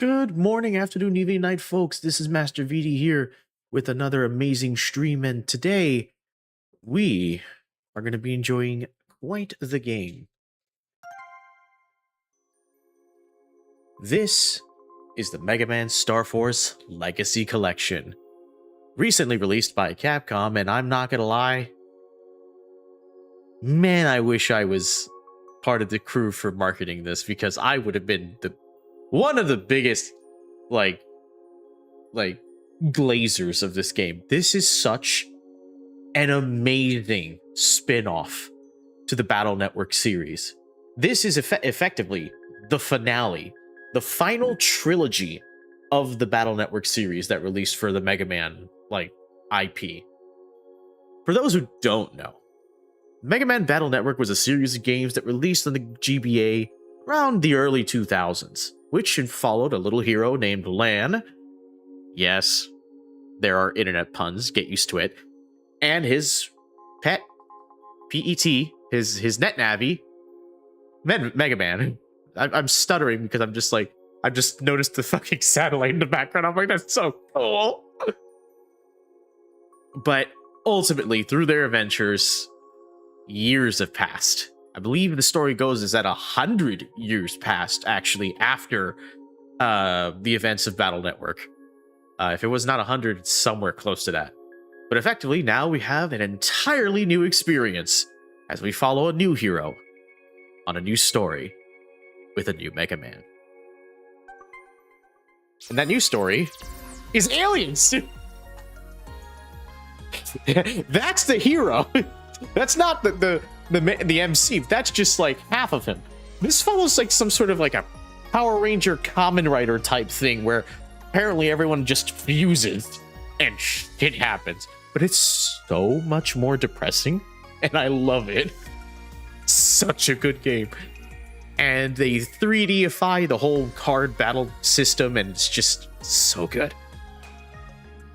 Good morning, afternoon, evening, night, folks. This is Master VD here with another amazing stream, and today we are going to be enjoying quite the game. This is the Mega Man Star Force Legacy Collection, recently released by Capcom, and I'm not going to lie, man, I wish I was part of the crew for marketing this, because I would have been one of the biggest like glazers of this game. This is such an amazing spin-off to the Battle Network series. This is effectively the finale, the final trilogy of the Battle Network series that released for the Mega Man IP. For those who don't know, Mega Man Battle Network was a series of games that released on the GBA around the early 2000s, which followed a little hero named Lan. Yes, there are internet puns, get used to it. And his pet, PET, his net navvy, Mega Man. I'm stuttering because I'm just like, I just noticed the fucking satellite in the background. I'm like, that's so cool. But ultimately, through their adventures, years have passed. I believe the story goes is that 100 years passed, actually, after the events of Battle Network. If it was not 100, it's somewhere close to that. But effectively, now we have an entirely new experience as we follow a new hero on a new story with a new Mega Man. And that new story is aliens! That's the hero! That's not the MC. That's just like half of him. This follows like some sort of like a Power Ranger Kamen Rider type thing where apparently everyone just fuses and shit happens. But it's so much more depressing, and I love it. Such a good game. And they 3Dify the whole card battle system, and it's just so good.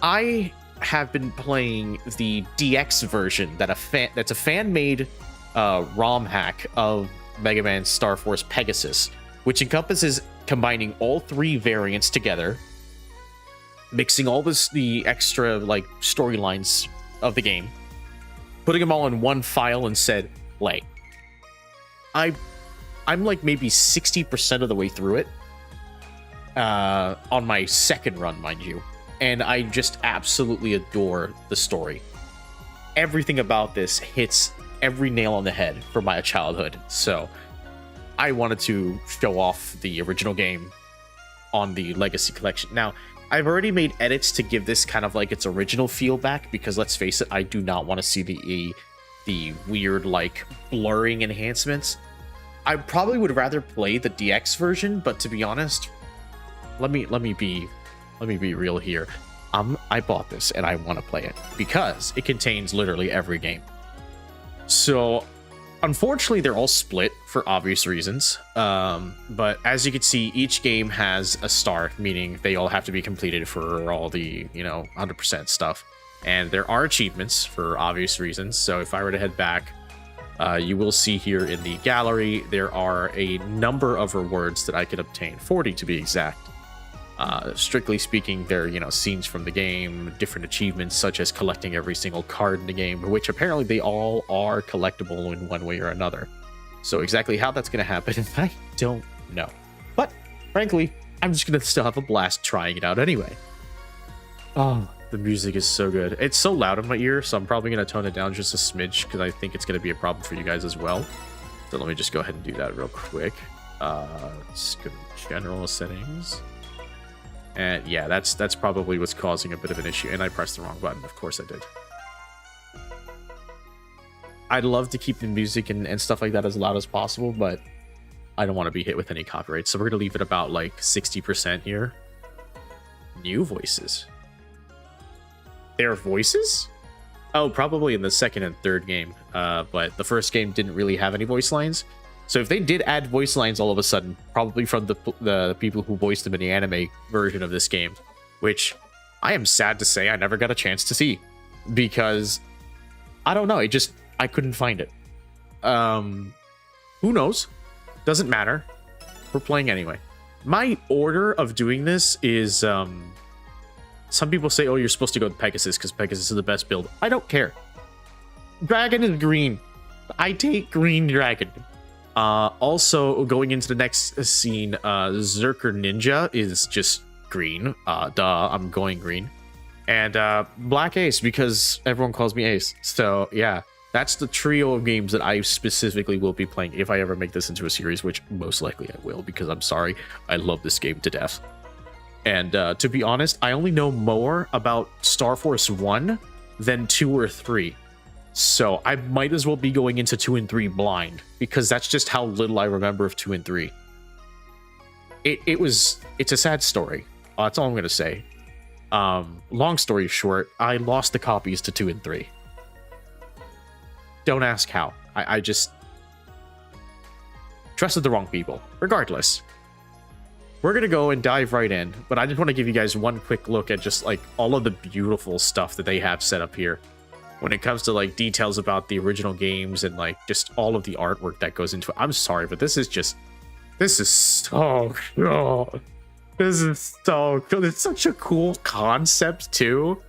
I have been playing the DX version that's a fan-made ROM hack of Mega Man Star Force Pegasus, which encompasses combining all three variants together, mixing all the extra like storylines of the game, putting them all in one file, and said, "Play." I'm like maybe 60% of the way through it on my second run, mind you. And I just absolutely adore the story. Everything about this hits every nail on the head from my childhood. So I wanted to show off the original game on the Legacy Collection. Now, I've already made edits to give this kind of like its original feel back, because let's face it, I do not want to see the weird like blurring enhancements. I probably would rather play the DX version, but to be honest, let me be real here. I bought this and I want to play it because it contains literally every game. So unfortunately, they're all split for obvious reasons. But as you can see, each game has a star, meaning they all have to be completed for all the 100% stuff. And there are achievements for obvious reasons. So if I were to head back, you will see here in the gallery there are a number of rewards that I could obtain, 40 to be exact. Strictly speaking, they're scenes from the game, different achievements such as collecting every single card in the game, which apparently they all are collectible in one way or another. So exactly how that's going to happen, I don't know. But frankly, I'm just going to still have a blast trying it out anyway. Oh, the music is so good. It's so loud in my ear, so I'm probably going to tone it down just a smidge because I think it's going to be a problem for you guys as well. So let me just go ahead and do that real quick. Let's go to general settings. And yeah, that's probably what's causing a bit of an issue. And I pressed the wrong button. Of course I did. I'd love to keep the music and stuff like that as loud as possible, but I don't want to be hit with any copyright. So we're going to leave it about like 60% here. New voices. There are voices? Oh, probably in the second and third game. But the first game didn't really have any voice lines. So if they did add voice lines all of a sudden, probably from the people who voiced them in the anime version of this game, which I am sad to say I never got a chance to see, because I don't know, I couldn't find it. Who knows? Doesn't matter. We're playing anyway. my order of doing this is, some people say, oh, you're supposed to go with Pegasus because Pegasus is the best build. I don't care. Dragon is green. I take green dragon. Also, going into the next scene, Zerker Ninja is just green. Duh, I'm going green. And Black Ace, because everyone calls me Ace. So, yeah, that's the trio of games that I specifically will be playing if I ever make this into a series, which most likely I will, because I'm sorry, I love this game to death. And to be honest, I only know more about Star Force 1 than 2 or 3. So I might as well be going into 2 and 3 blind, because that's just how little I remember of 2 and 3. It's a sad story. That's all I'm going to say. Long story short, I lost the copies to 2 and 3. Don't ask how. I just trusted the wrong people. Regardless, we're going to go and dive right in, but I just want to give you guys one quick look at just like all of the beautiful stuff that they have set up here when it comes to like details about the original games and like just all of the artwork that goes into it. I'm sorry, but this is so cool. This is so cool. It's such a cool concept too.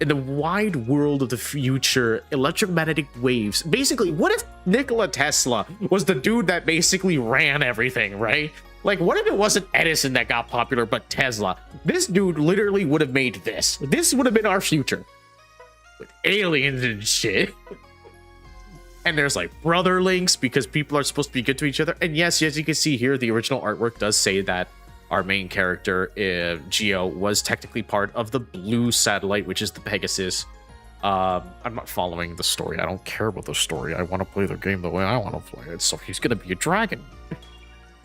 In the wide world of the future, electromagnetic waves. Basically, what if Nikola Tesla was the dude that basically ran everything, right? Like, what if it wasn't Edison that got popular, but Tesla? This dude literally would have made this. This would have been our future. With aliens and shit. And there's like brother links because people are supposed to be good to each other. And yes, as you can see here, the original artwork does say that our main character, Geo, was technically part of the blue satellite, which is the Pegasus. I'm not following the story. I don't care about the story. I want to play the game the way I want to play it. So he's going to be a dragon.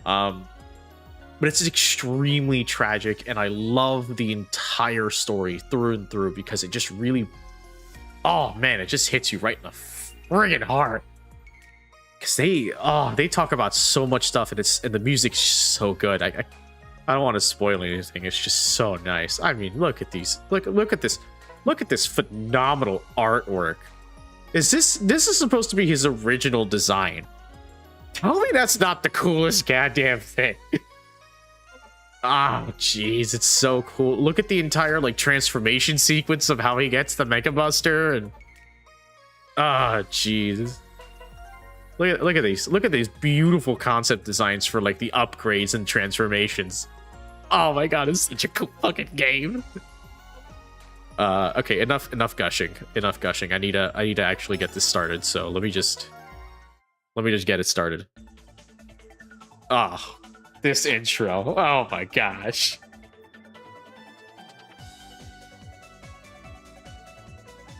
But it's extremely tragic. And I love the entire story through and through because it just really... Oh, man, it just hits you right in the friggin' heart. Because they talk about so much stuff, and the music's so good. I don't want to spoil anything. It's just so nice. I mean, look at these. Look at this. Look at this phenomenal artwork. This is supposed to be his original design. Tell me that's not the coolest goddamn thing. Oh, jeez, it's so cool. Look at the entire like transformation sequence of how he gets the Mega Buster, and jeez. Look at these. Look at these beautiful concept designs for like the upgrades and transformations. Oh my god, it's such a cool fucking game. Okay, enough gushing. Enough gushing. I need to actually get this started. So let me just get it started. Oh, this intro. Oh my gosh.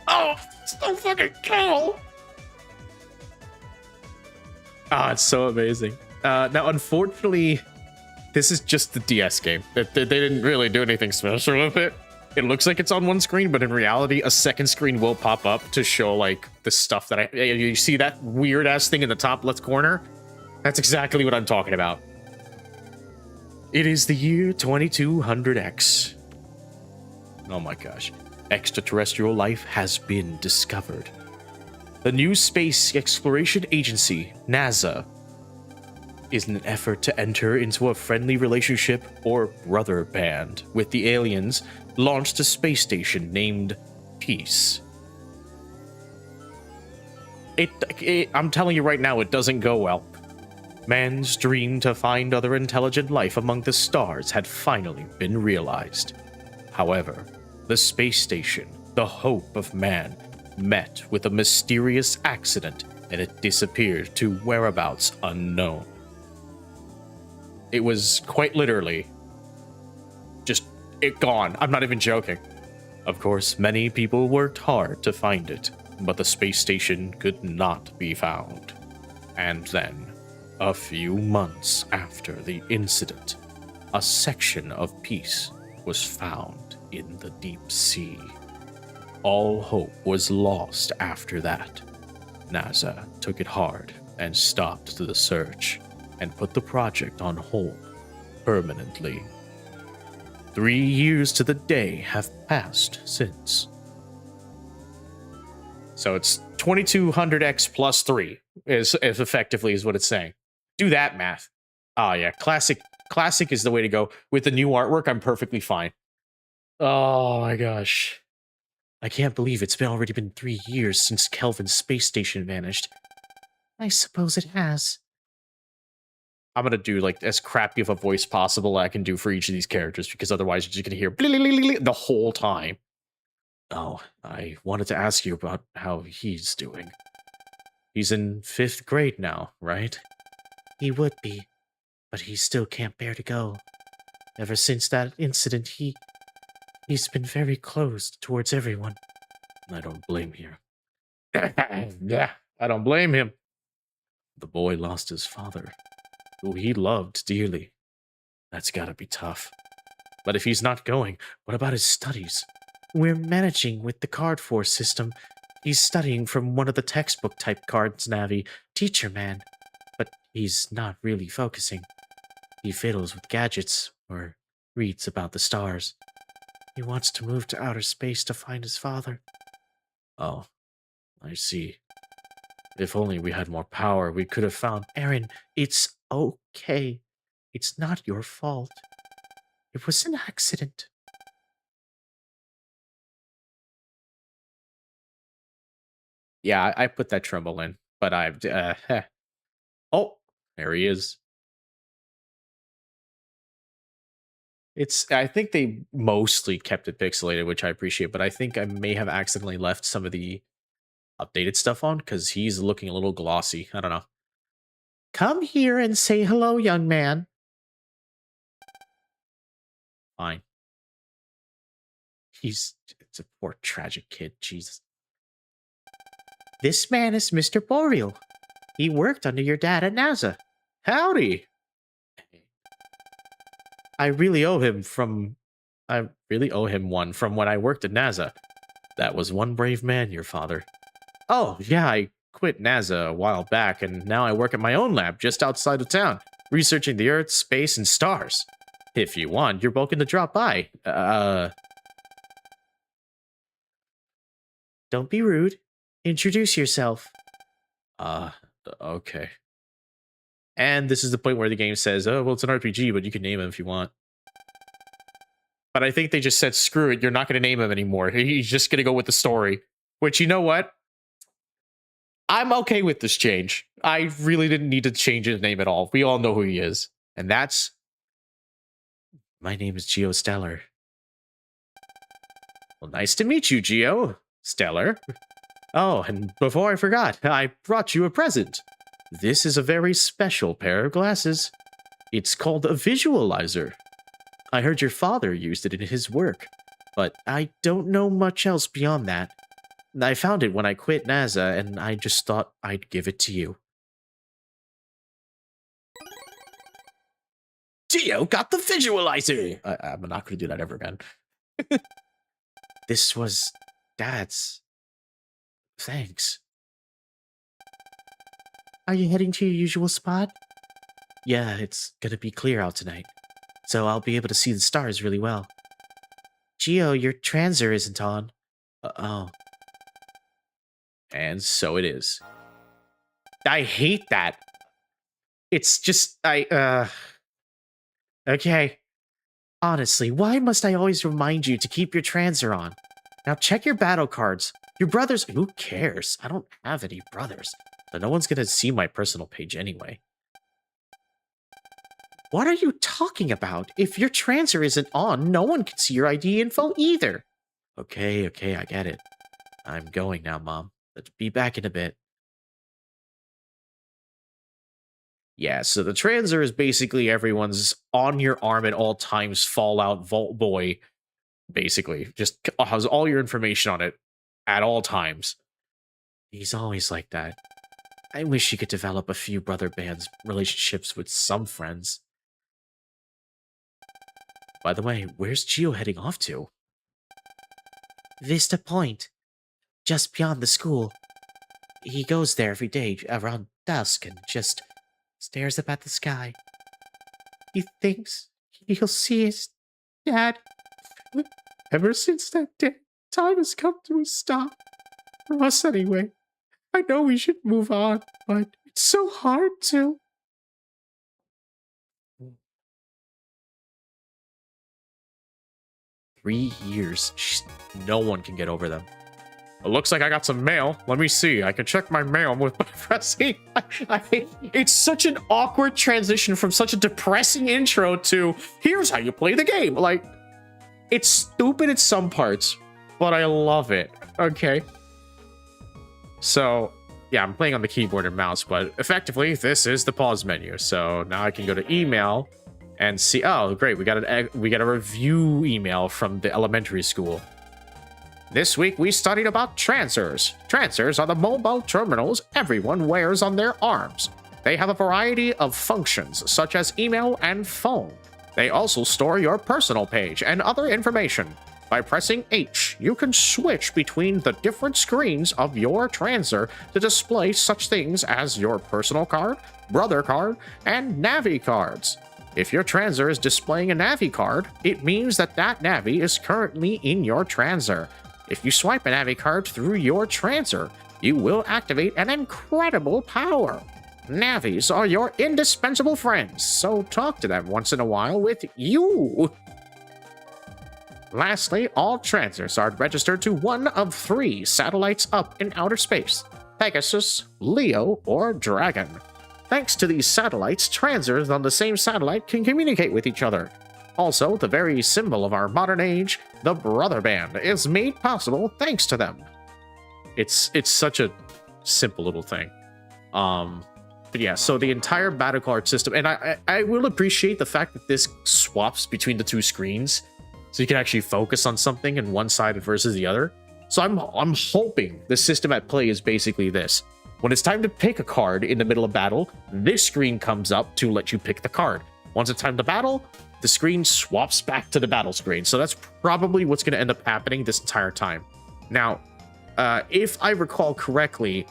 Oh, so fucking cool. Ah, it's so amazing. Now, unfortunately, this is just the DS game. They didn't really do anything special with it. It looks like it's on one screen, but in reality, a second screen will pop up to show, like, the stuff that you see that weird-ass thing in the top left corner? That's exactly what I'm talking about. It is the year 2200X. Oh my gosh. Extraterrestrial life has been discovered. The new space exploration agency, NASA, is in an effort to enter into a friendly relationship or brother band with the aliens, launched a space station named Peace. I'm telling you right now, it doesn't go well. Man's dream to find other intelligent life among the stars had finally been realized. However, the space station, the hope of man, met with a mysterious accident and it disappeared to whereabouts unknown. It was quite literally just gone. I'm not even joking. Of course, many people worked hard to find it, but the space station could not be found. And then, a few months after the incident, a section of Peace was found in the deep sea. All hope was lost after that. NASA took it hard and stopped the search and put the project on hold permanently. 3 years to the day have passed since. So it's 2200X plus 3 is effectively is what it's saying. Do that math. Oh yeah, classic classic is the way to go. With the new artwork, I'm perfectly fine. Oh my gosh. I can't believe it's already been 3 years since Kelvin's space station vanished. I suppose it has. I'm gonna do like as crappy of a voice possible I can do for each of these characters because otherwise you're just gonna hear the whole time. Oh, I wanted to ask you about how he's doing. He's in 5th grade now, right? He would be, but he still can't bear to go. Ever since that incident, he's been very closed towards everyone. I don't blame you. Yeah, I don't blame him. The boy lost his father, who he loved dearly. That's gotta be tough. But if he's not going, what about his studies? We're managing with the card force system. He's studying from one of the textbook type cards, Navi, Teacher Man. But he's not really focusing. He fiddles with gadgets, or reads about the stars. He wants to move to outer space to find his father. Oh, I see. If only we had more power, we could have found... Aaron, it's okay. It's not your fault. It was an accident. Yeah, I put that tremble in, but I've... Oh, there he is. I think they mostly kept it pixelated, which I appreciate, but I think I may have accidentally left some of the updated stuff on because he's looking a little glossy. I don't know. Come here and say hello, young man. Fine. It's a poor tragic kid, Jesus. This man is Mr. Boreal. He worked under your dad at NASA. Howdy. I really owe him one from when I worked at NASA. That was one brave man, your father. Oh, yeah, I quit NASA a while back, and now I work at my own lab just outside of town, researching the Earth, space, and stars. If you want, you're welcome to drop by. Don't be rude. Introduce yourself. Okay. And this is the point where the game says, oh, well, it's an RPG, but you can name him if you want. But I think they just said, screw it, you're not going to name him anymore. He's just going to go with the story. Which, you know what? I'm okay with this change. I really didn't need to change his name at all. We all know who he is. And that's... My name is Geo Stellar. Well, nice to meet you, Geo. Stellar. Oh, and before I forgot, I brought you a present. This is a very special pair of glasses. It's called a visualizer. I heard your father used it in his work, but I don't know much else beyond that. I found it when I quit NASA, and I just thought I'd give it to you. Geo got the visualizer! I'm not going to do that ever again. This was Dad's. Thanks. Are you heading to your usual spot? Yeah, it's gonna be clear out tonight, so I'll be able to see the stars really well. Geo, your transer isn't on. Oh. And so it is. I hate that. It's just, Okay. Honestly, why must I always remind you to keep your transer on? Now check your battle cards. Your brothers... Who cares? I don't have any brothers. So no one's gonna see my personal page anyway. What are you talking about? If your transer isn't on, no one can see your ID info either. Okay, I get it. I'm going now, Mom. Let's be back in a bit. Yeah, so the transer is basically everyone's on your arm at all times Fallout Vault Boy, basically. Just has all your information on it at all times. He's always like that. I wish he could develop a few brother bands relationships with some friends. By the way, where's Geo heading off to? Vista Point, just beyond the school. He goes there every day around dusk and just stares up at the sky. He thinks he'll see his dad. Ever since that day, time has come to a stop. For us anyway. I know we should move on, but it's so hard to. 3 years. No one can get over them. It looks like I got some mail. Let me see. I can check my mail with pressing. It's such an awkward transition from such a depressing intro to here's how you play the game. Like, it's stupid at some parts, but I love it. Okay. So, yeah, I'm playing on the keyboard and mouse, but effectively, this is the pause menu. So now I can go to email and see. Oh, great. We got a review email from the elementary school. This week, we studied about transers. Transers are the mobile terminals everyone wears on their arms. They have a variety of functions, such as email and phone. They also store your personal page and other information. By pressing H, you can switch between the different screens of your transer to display such things as your personal card, brother card, and Navi cards. If your transer is displaying a Navi card, it means that Navi is currently in your transer. If you swipe a Navi card through your transer, you will activate an incredible power. Navis are your indispensable friends, so talk to them once in a while with you. Lastly, all transers are registered to one of 3 satellites up in outer space: Pegasus, Leo, or Dragon. Thanks to these satellites, transers on the same satellite can communicate with each other. Also, the very symbol of our modern age, the brother band, is made possible thanks to them. It's such a simple little thing. But yeah, so the entire battle card system, and I will appreciate the fact that this swaps between the 2 screens, so you can actually focus on something in one side versus the other. So I'm hoping the system at play is basically this. When it's time to pick a card in the middle of battle, this screen comes up to let you pick the card. Once it's time to battle, the screen swaps back to the battle screen. So that's probably what's going to end up happening this entire time. Now, if I recall correctly,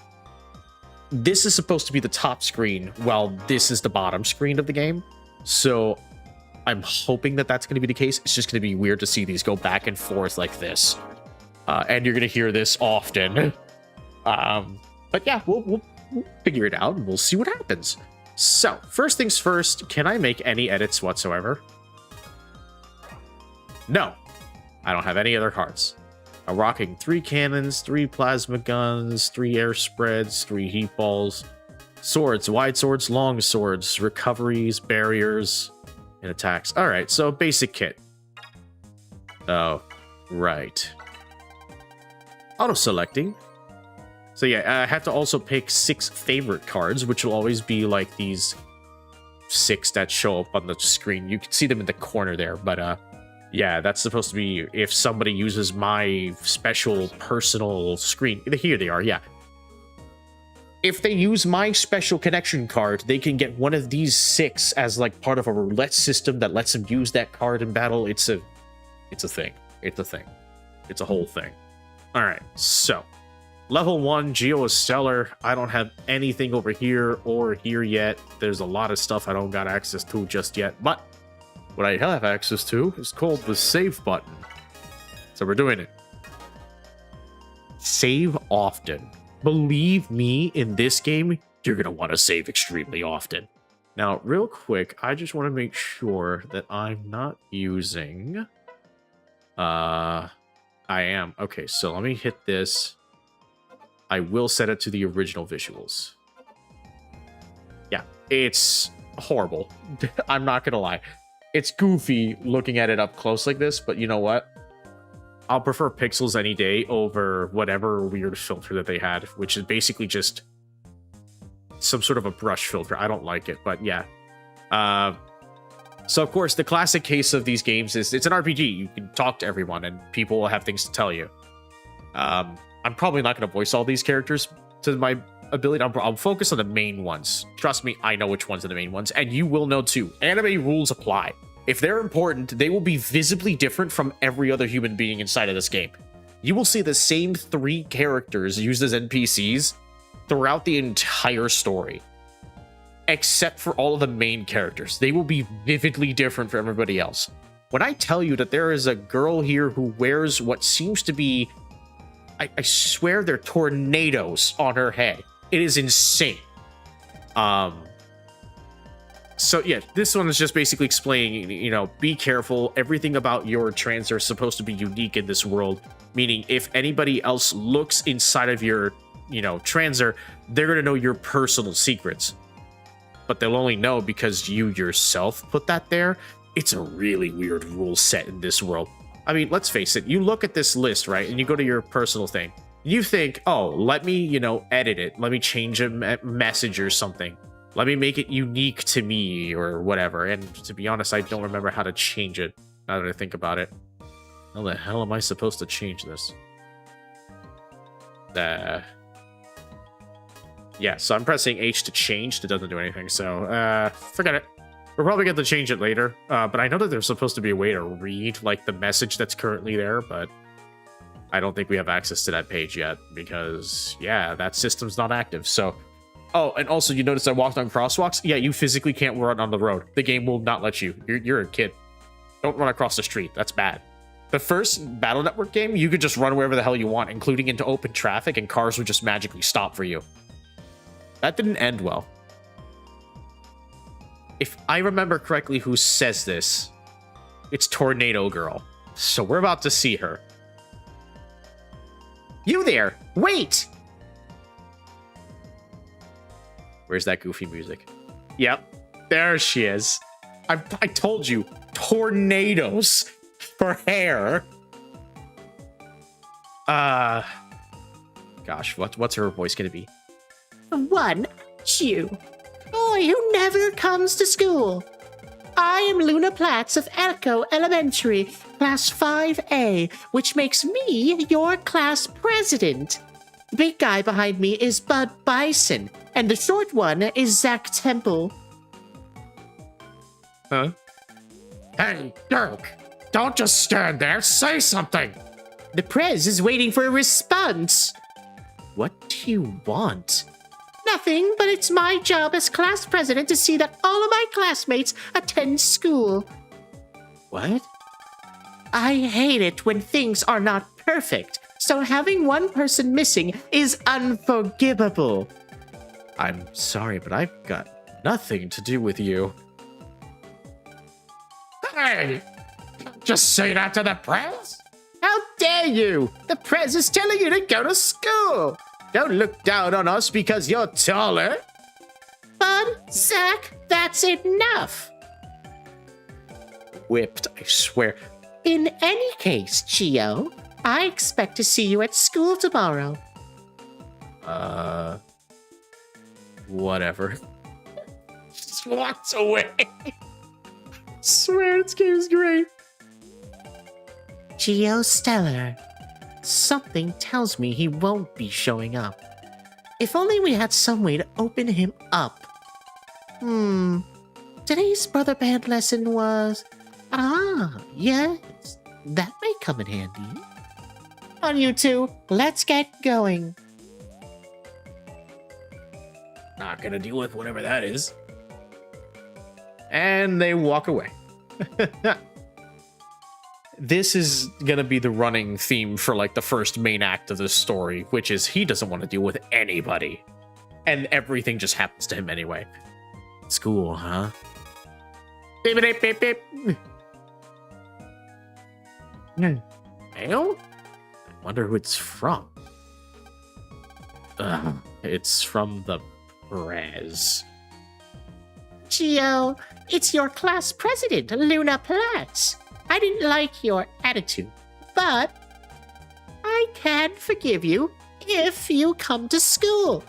this is supposed to be the top screen, while this is the bottom screen of the game. So I'm hoping that that's going to be the case. It's just going to be weird to see these go back and forth like this. And you're going to hear this often. But yeah, we'll figure it out and we'll see what happens. So, first things first, can I make any edits whatsoever? No, I don't have any other cards. I'm rocking 3 cannons, 3 plasma guns, 3 air spreads, 3 heat balls, swords, wide swords, long swords, recoveries, barriers, and attacks. All right, so basic kit. Oh, right. Auto-selecting. So yeah, I have to also pick 6 favorite cards, which will always be like these 6 that show up on the screen. You can see them in the corner there, but yeah, that's supposed to be if somebody uses my special personal screen. Here they are, yeah. If they use my special connection card, they can get one of these 6 as like part of a roulette system that lets them use that card in battle. It's a thing. It's a thing. It's a whole thing. All right, so level 1, Geo is stellar. I don't have anything over here or here yet. There's a lot of stuff I don't got access to just yet, but what I have access to is called the save button. So we're doing it. Save often. Believe me, in this game, you're going to want to save extremely often. Now, real quick, I just want to make sure that I'm not using... I am. Okay, so let me hit this. I will set it to the original visuals. Yeah, it's horrible. I'm not going to lie. It's goofy looking at it up close like this, but you know what? I'll prefer pixels any day over whatever weird filter that they had, which is basically just some sort of a brush filter. I don't like it, but yeah. So, of course, the classic case of these games is it's an RPG. You can talk to everyone, and people will have things to tell you. I'm probably not going to voice all these characters to my ability. I'll focus on the main ones. Trust me, I know which ones are the main ones, and you will know too. Anime rules apply. If they're important, they will be visibly different from every other human being inside of this game. You will see the same 3 characters used as NPCs throughout the entire story, except for all of the main characters. They will be vividly different from everybody else. When I tell you that there is a girl here who wears what seems to be, I swear they're tornadoes on her head. It is insane. So yeah, this one is just basically explaining, you know, be careful. Everything about your transfer is supposed to be unique in this world. Meaning, if anybody else looks inside of your, you know, transfer, they're gonna know your personal secrets. But they'll only know because you yourself put that there. It's a really weird rule set in this world. I mean, let's face it. You look at this list, right, and you go to your personal thing. You think, oh, let me, you know, edit it. Let me change a message or something. Let me make it unique to me or whatever. And to be honest, I don't remember how to change it now that I think about it. How the hell am I supposed to change this? Yeah, so I'm pressing H to change. It doesn't do anything, so forget it. We'll probably get to change it later. But I know that there's supposed to be a way to read like the message that's currently there, but I don't think we have access to that page yet because, yeah, that system's not active. So, oh, and also you notice I walked on crosswalks? Yeah, you physically can't run on the road. The game will not let you. You're a kid. Don't run across the street. That's bad. The first Battle Network game, you could just run wherever the hell you want, including into open traffic, and cars would just magically stop for you. That didn't end well. If I remember correctly who says this, it's Tornado Girl. So we're about to see her. You there! Wait! Where's that goofy music? Yep, there she is. I told you, tornadoes for hair. Gosh, what's her voice gonna be? One, you. Boy who never comes to school. I am Luna Platts of Echo Elementary, Class 5A, which makes me your class president. The big guy behind me is Bud Bison, and the short one is Zach Temple. Huh? Hey, Dirk! Don't just stand there, say something! The prez is waiting for a response. What do you want? Nothing, but it's my job as class president to see that all of my classmates attend school. What? I hate it when things are not perfect, so having one person missing is unforgivable. I'm sorry, but I've got nothing to do with you. Hey! Just say that to the press? How dare you? The prez is telling you to go to school. Don't look down on us because you're taller. Bud, Zach, that's enough. Whipped, I swear. In any case, Chio, I expect to see you at school tomorrow. Whatever. Just walks away. Swear, this game is great. Geo Stellar. Something tells me he won't be showing up. If only we had some way to open him up. Today's brother band lesson was... yes. That may come in handy. On you two, let's get going. Not gonna deal with whatever that is. And they walk away. This is gonna be the running theme for like the first main act of the story, which is he doesn't want to deal with anybody. And everything just happens to him anyway. School, huh? Beep, beep, beep, beep. Mail? I wonder who it's from. It's from the prez. Gio, it's your class president, Luna Platts. I didn't like your attitude, but I can forgive you if you come to school.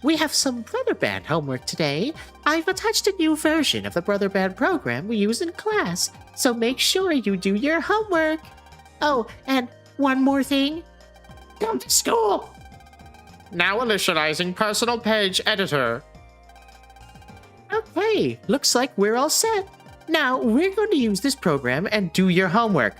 We have some Brother Band homework today. I've attached a new version of the Brother Band program we use in class, so make sure you do your homework. Oh, and one more thing. Come to school. Now initializing personal page editor. Okay, looks like we're all set. Now, we're going to use this program and do your homework.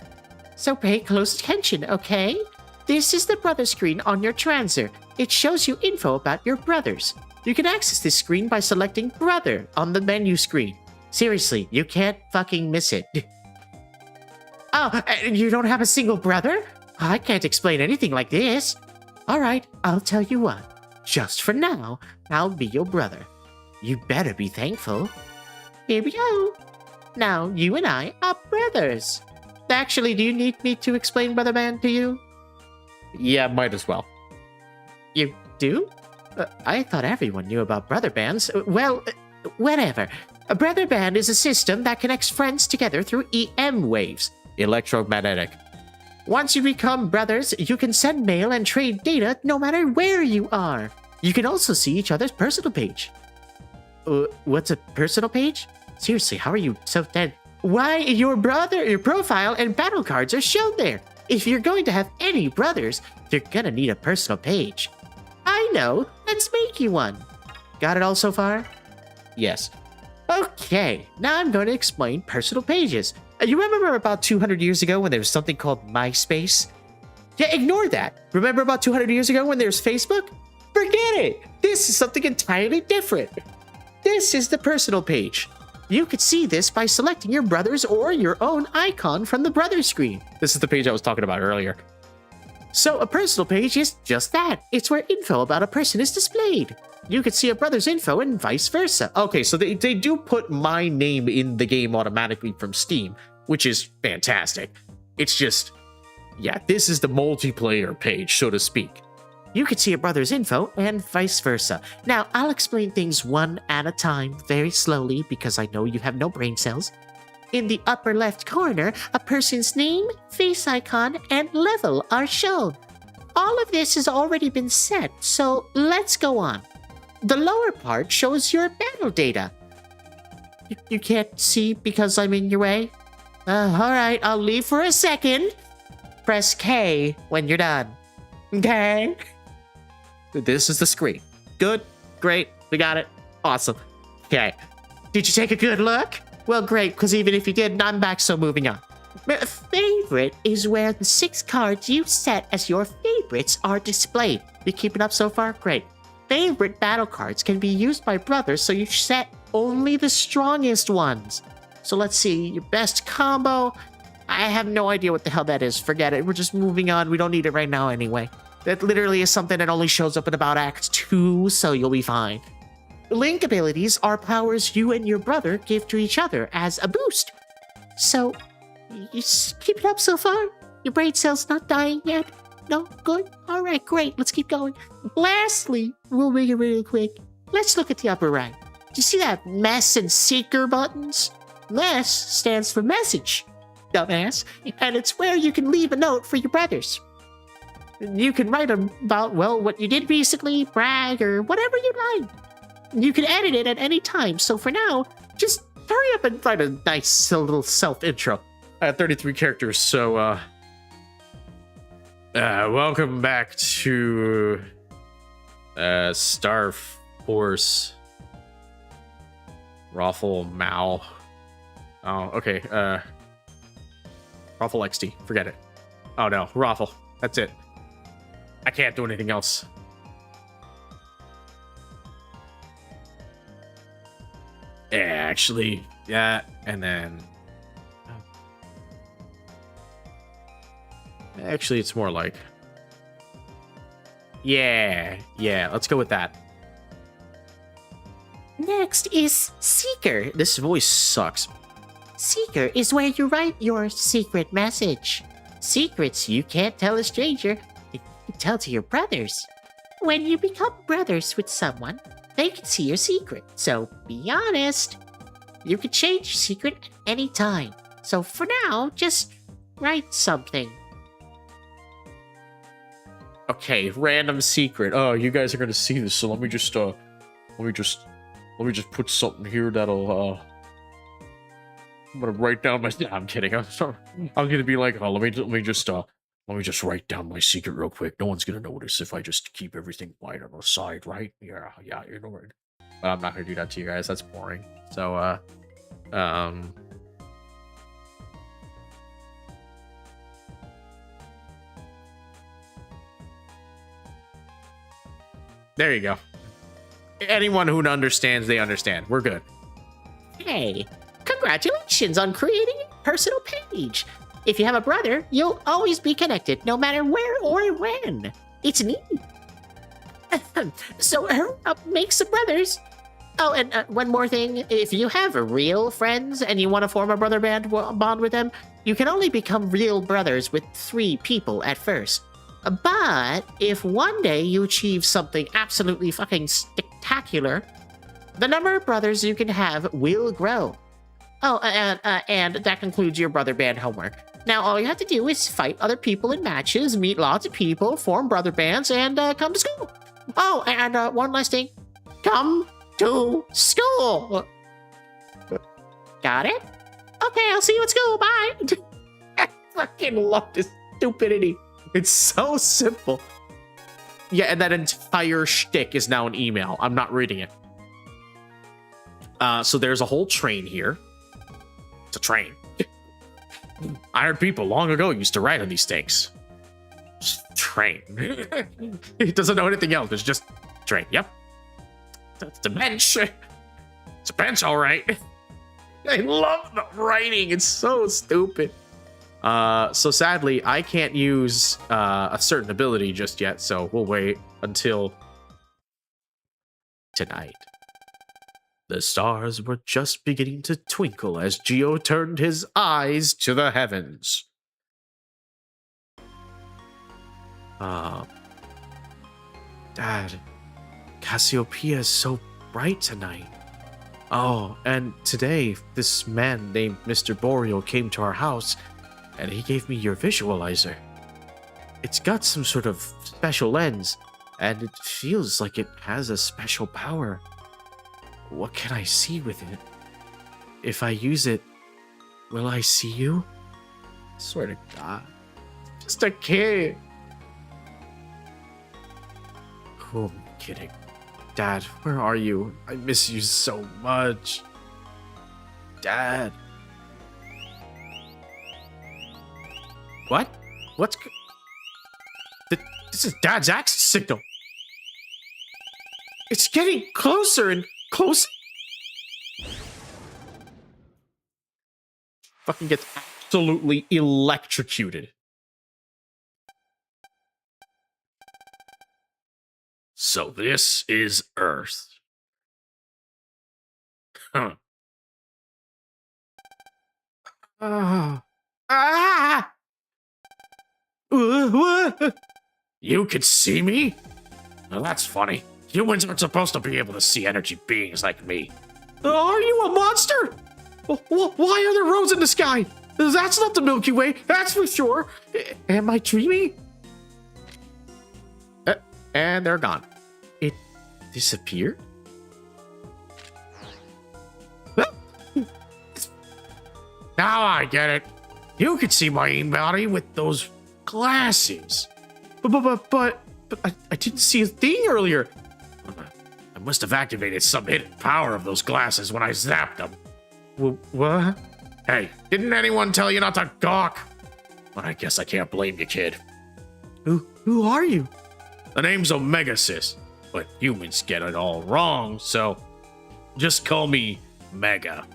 So pay close attention, okay? This is the brother screen on your transer. It shows you info about your brothers. You can access this screen by selecting Brother on the menu screen. Seriously, you can't fucking miss it. Oh, and you don't have a single brother? I can't explain anything like this. All right, I'll tell you what. Just for now, I'll be your brother. You better be thankful. here we go. Now, you and I are brothers. Actually, do you need me to explain Brother Band to you? Yeah, might as well. You do? I thought everyone knew about brother bands. Well, whatever. A brother band is a system that connects friends together through EM waves, electromagnetic. Once you become brothers, you can send mail and trade data no matter where you are. You can also see each other's personal page. What's a personal page? Seriously, how are you so dead? Why, your profile and battle cards are shown there. If you're going to have any brothers, you're gonna need a personal page. I know, let's make you one. Got it all so far? Yes. Okay, now I'm going to explain personal pages. You remember about 200 years ago when there was something called MySpace? Yeah, ignore that. Remember about 200 years ago when there was Facebook? Forget it. This is something entirely different. This is the personal page. You could see this by selecting your brother's or your own icon from the brother screen. This is the page I was talking about earlier. So a personal page is just that. It's where info about a person is displayed. You could see a brother's info and vice versa. Okay, so they do put my name in the game automatically from Steam, which is fantastic. It's just, yeah, this is the multiplayer page, so to speak. You could see a brother's info and vice versa. Now, I'll explain things one at a time, very slowly, because I know you have no brain cells. In the upper left corner, a person's name, face icon, and level are shown. All of this has already been set, so let's go on. The lower part shows your battle data. You can't see because I'm in your way? Alright, I'll leave for a second. Press K when you're done. Okay? This is the screen. Good, great, we got it. Awesome. Okay. Did you take a good look? Well, great, because even if you didn't, I'm back, so moving on. Favorite is where the 6 cards you set as your favorites are displayed. You keeping up so far? Great. Favorite battle cards can be used by brothers, so you set only the strongest ones. So let's see, your best combo. I have no idea what the hell that is. Forget it. We're just moving on. We don't need it right now anyway. That literally is something that only shows up in about Act 2, so you'll be fine. Link abilities are powers you and your brother give to each other as a boost. So, you keep it up so far? Your brain cell's not dying yet? No? Good? Alright, great. Let's keep going. Lastly, we'll make it really quick. Let's look at the upper right. Do you see that mess and seeker buttons? Mess stands for message, dumbass. And it's where you can leave a note for your brothers. You can write about, well, what you did recently, brag, or whatever you like. You can edit it at any time, so for now, just hurry up and write a nice little self-intro. I had 33 characters, so, welcome back to, Star Force Raffle Mao. Oh, okay, Raffle XD, forget it. Oh no, Raffle, that's it. I can't do anything else. Yeah, actually, yeah, and then... Actually, it's more like... Yeah, let's go with that. Next is Seeker. This voice sucks. Seeker is where you write your secret message. Secrets you can't tell a stranger, you can tell to your brothers. When you become brothers with someone, they can see your secret. So be honest. You can change your secret at any time. So for now, just write something. Okay, random secret. Oh, you guys are gonna see this, so let me just put something here that'll I'm gonna write down my. I'm kidding. I'm sorry. I'm gonna be like, oh, let me just write down my secret real quick. No one's gonna notice if I just keep everything quiet on the side, right? Yeah, you know it. But I'm not gonna do that to you guys. That's boring. So, there you go. Anyone who understands, they understand. We're good. Hey, congratulations on creating a personal page. If you have a brother, you'll always be connected, no matter where or when. It's neat. So hurry up, make some brothers. Oh, and one more thing. If you have real friends and you want to form a brother bond with them, you can only become real brothers with 3 people at first. But if one day you achieve something absolutely fucking spectacular, the number of brothers you can have will grow. Oh, and that concludes your brother band homework. Now all you have to do is fight other people in matches, meet lots of people, form brother bands, and come to school. Oh, and one last thing. Come to school. Got it? Okay, I'll see you at school. Bye. I fucking love this stupidity. It's so simple. Yeah, and that entire shtick is now an email. I'm not reading it. So there's a whole train here. It's a train. I heard people long ago used to ride on these things. Just train. It doesn't know anything else. It's just train. Yep. That's the bench. It's a bench, all right. I love the writing. It's so stupid. So sadly, I can't use a certain ability just yet, so we'll wait until tonight. The stars were just beginning to twinkle as Geo turned his eyes to the heavens. Dad, Cassiopeia is so bright tonight. Oh, and today, this man named Mr. Boreal came to our house, and he gave me your visualizer. It's got some sort of special lens, and it feels like it has a special power. What can I see with it? If I use it, will I see you? I swear to God. Just a kid. Who am I kidding? Dad, where are you? I miss you so much. Dad. What? This is Dad's access signal. It's getting closer and closer. Fucking gets absolutely electrocuted. So this is Earth. Huh. You could see me? Well, that's funny. Humans aren't supposed to be able to see energy beings like me. Are you a monster? Why are there roads in the sky? That's not the Milky Way, that's for sure. Am I dreaming? And they're gone. It disappeared? Now I get it. You could see my body with those glasses. But I didn't see a thing earlier. I must have activated some hidden power of those glasses when I zapped them. What? Hey, didn't anyone tell you not to gawk? Well, I guess I can't blame you, kid. Who are you? The name's Omegasis, but humans get it all wrong, so just call me Mega.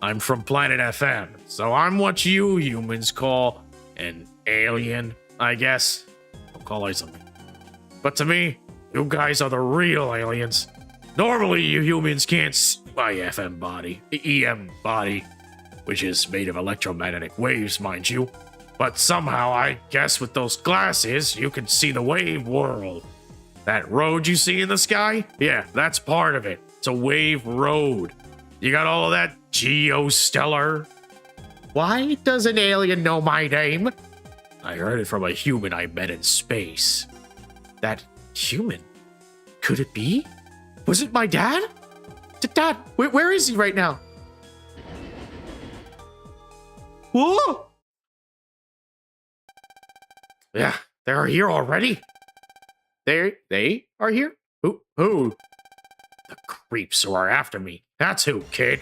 I'm from Planet FM, so I'm what you humans call an alien, I guess. Don't call it something. But to me, you guys are the real aliens. Normally, you humans can't see my FM body, the EM body, which is made of electromagnetic waves, mind you. But somehow, I guess with those glasses, you can see the wave world. That road you see in the sky? Yeah, that's part of it. It's a wave road. You got all of that, Geostellar? Why does an alien know my name? I heard it from a human I met in space. That human? Could it be? Was it my dad? Dad, where is he right now? Whoa! Yeah, they're here already? They are here? Who? The creeps who are after me. That's who, kid.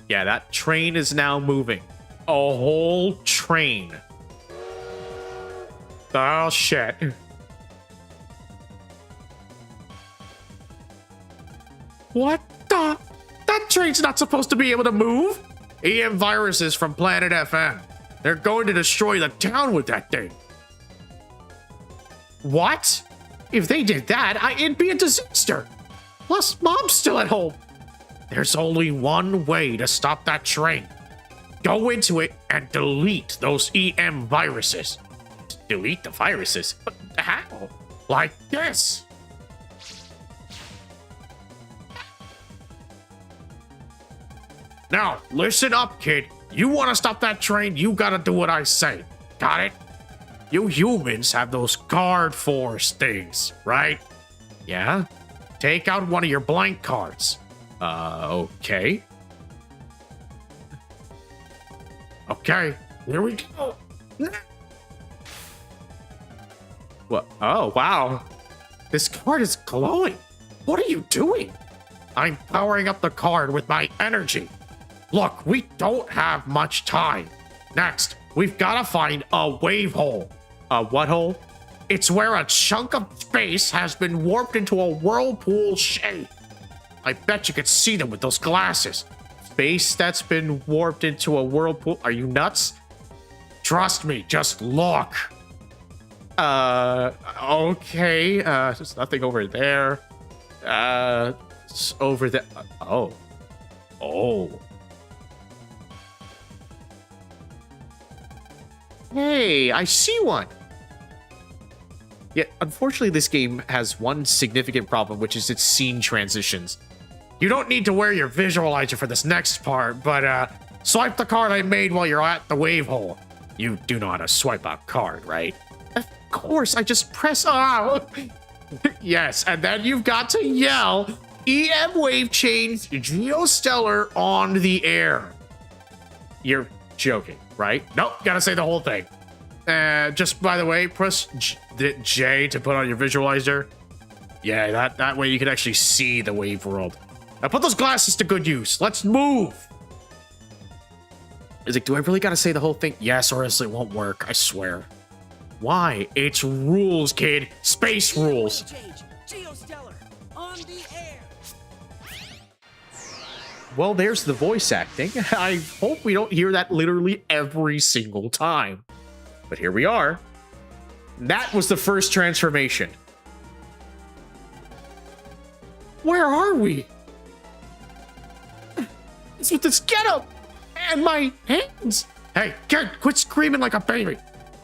Yeah, that train is now moving. A whole train. Oh, shit. What the? That train's not supposed to be able to move. EM viruses from Planet FM. They're going to destroy the town with that thing. What? If they did that, it'd be a disaster. Plus, Mom's still at home. There's only one way to stop that train. Go into it and delete those EM viruses. Delete the viruses? But how? Like this. Now, listen up, kid. You want to stop that train, you gotta do what I say. Got it? You humans have those guard force things, right? Yeah? Take out one of your blank cards. Okay. Okay, here we go. What? Oh, wow. This card is glowing. What are you doing? I'm powering up the card with my energy. Look, we don't have much time. Next, we've got to find a wave hole. A what hole? It's where a chunk of space has been warped into a whirlpool shape. I bet you could see them with those glasses. Space that's been warped into a whirlpool? Are you nuts? Trust me, just look. Okay. There's nothing over there. It's over there. Oh. Oh. Hey, I see one. Yeah, unfortunately, this game has one significant problem, which is its scene transitions. You don't need to wear your visualizer for this next part, but swipe the card I made while you're at the wave hole. You do know how to swipe a card, right? Of course, I just press R. Yes, and then you've got to yell EM wave change geostellar on the air. You're joking, right? Nope, gotta say the whole thing. Just by the way, press J to put on your visualizer. Yeah, that way you can actually see the wave world. Now put those glasses to good use. Let's move. Is it, do I really gotta say the whole thing? Yes, or else it won't work, I swear. Why? It's rules, kid. Space rules. Geostellar on the air. Well, there's the voice acting. I hope we don't hear that literally every single time. But here we are. That was the first transformation. Where are we? It's with this getup and my hands. Hey, kid, quit screaming like a baby.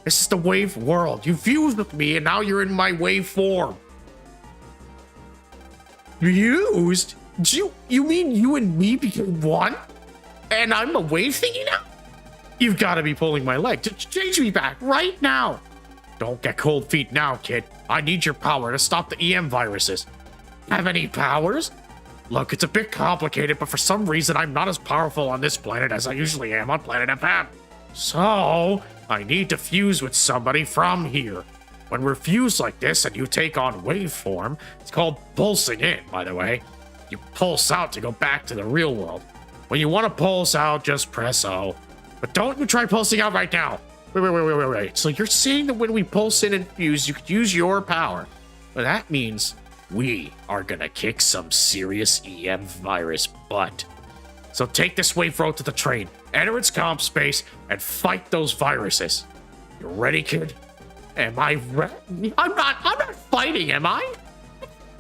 This is the wave world. You fused with me, and now you're in my wave form. Fused? You mean you and me became one? And I'm a wave thingy now? You've got to be pulling my leg. Change me back right now. Don't get cold feet now, kid. I need your power to stop the EM viruses. Have any powers? Look, it's a bit complicated, but for some reason I'm not as powerful on this planet as I usually am on Planet FM. So, I need to fuse with somebody from here. When we're fused like this and you take on wave form, it's called pulsing in, by the way. You pulse out to go back to the real world. When you want to pulse out, just press O. But don't you try pulsing out right now. Wait. So you're saying that when we pulse in and fuse, you could use your power. Well, that means we are gonna kick some serious EM virus butt. So take this wave road to the train, enter its comp space, and fight those viruses. You ready, kid? Am I ready? I'm not fighting, am I?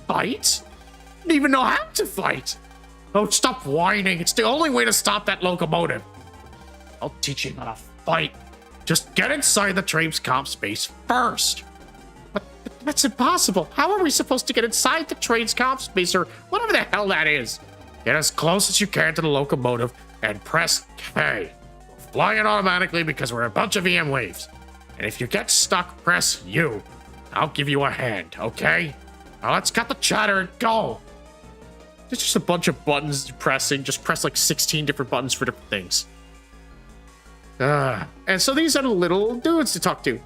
Fight? I don't even know how to fight. Oh, stop whining. It's the only way to stop that locomotive. I'll teach you how to fight. Just get inside the train's comp space first. But that's impossible. How are we supposed to get inside the train's comp space or whatever the hell that is? Get as close as you can to the locomotive and press K. We'll fly in automatically because we're a bunch of EM waves. And if you get stuck, press U. I'll give you a hand, okay? Now let's cut the chatter and go. It's just a bunch of buttons pressing. Just press like 16 different buttons for different things. And so these are the little dudes to talk to.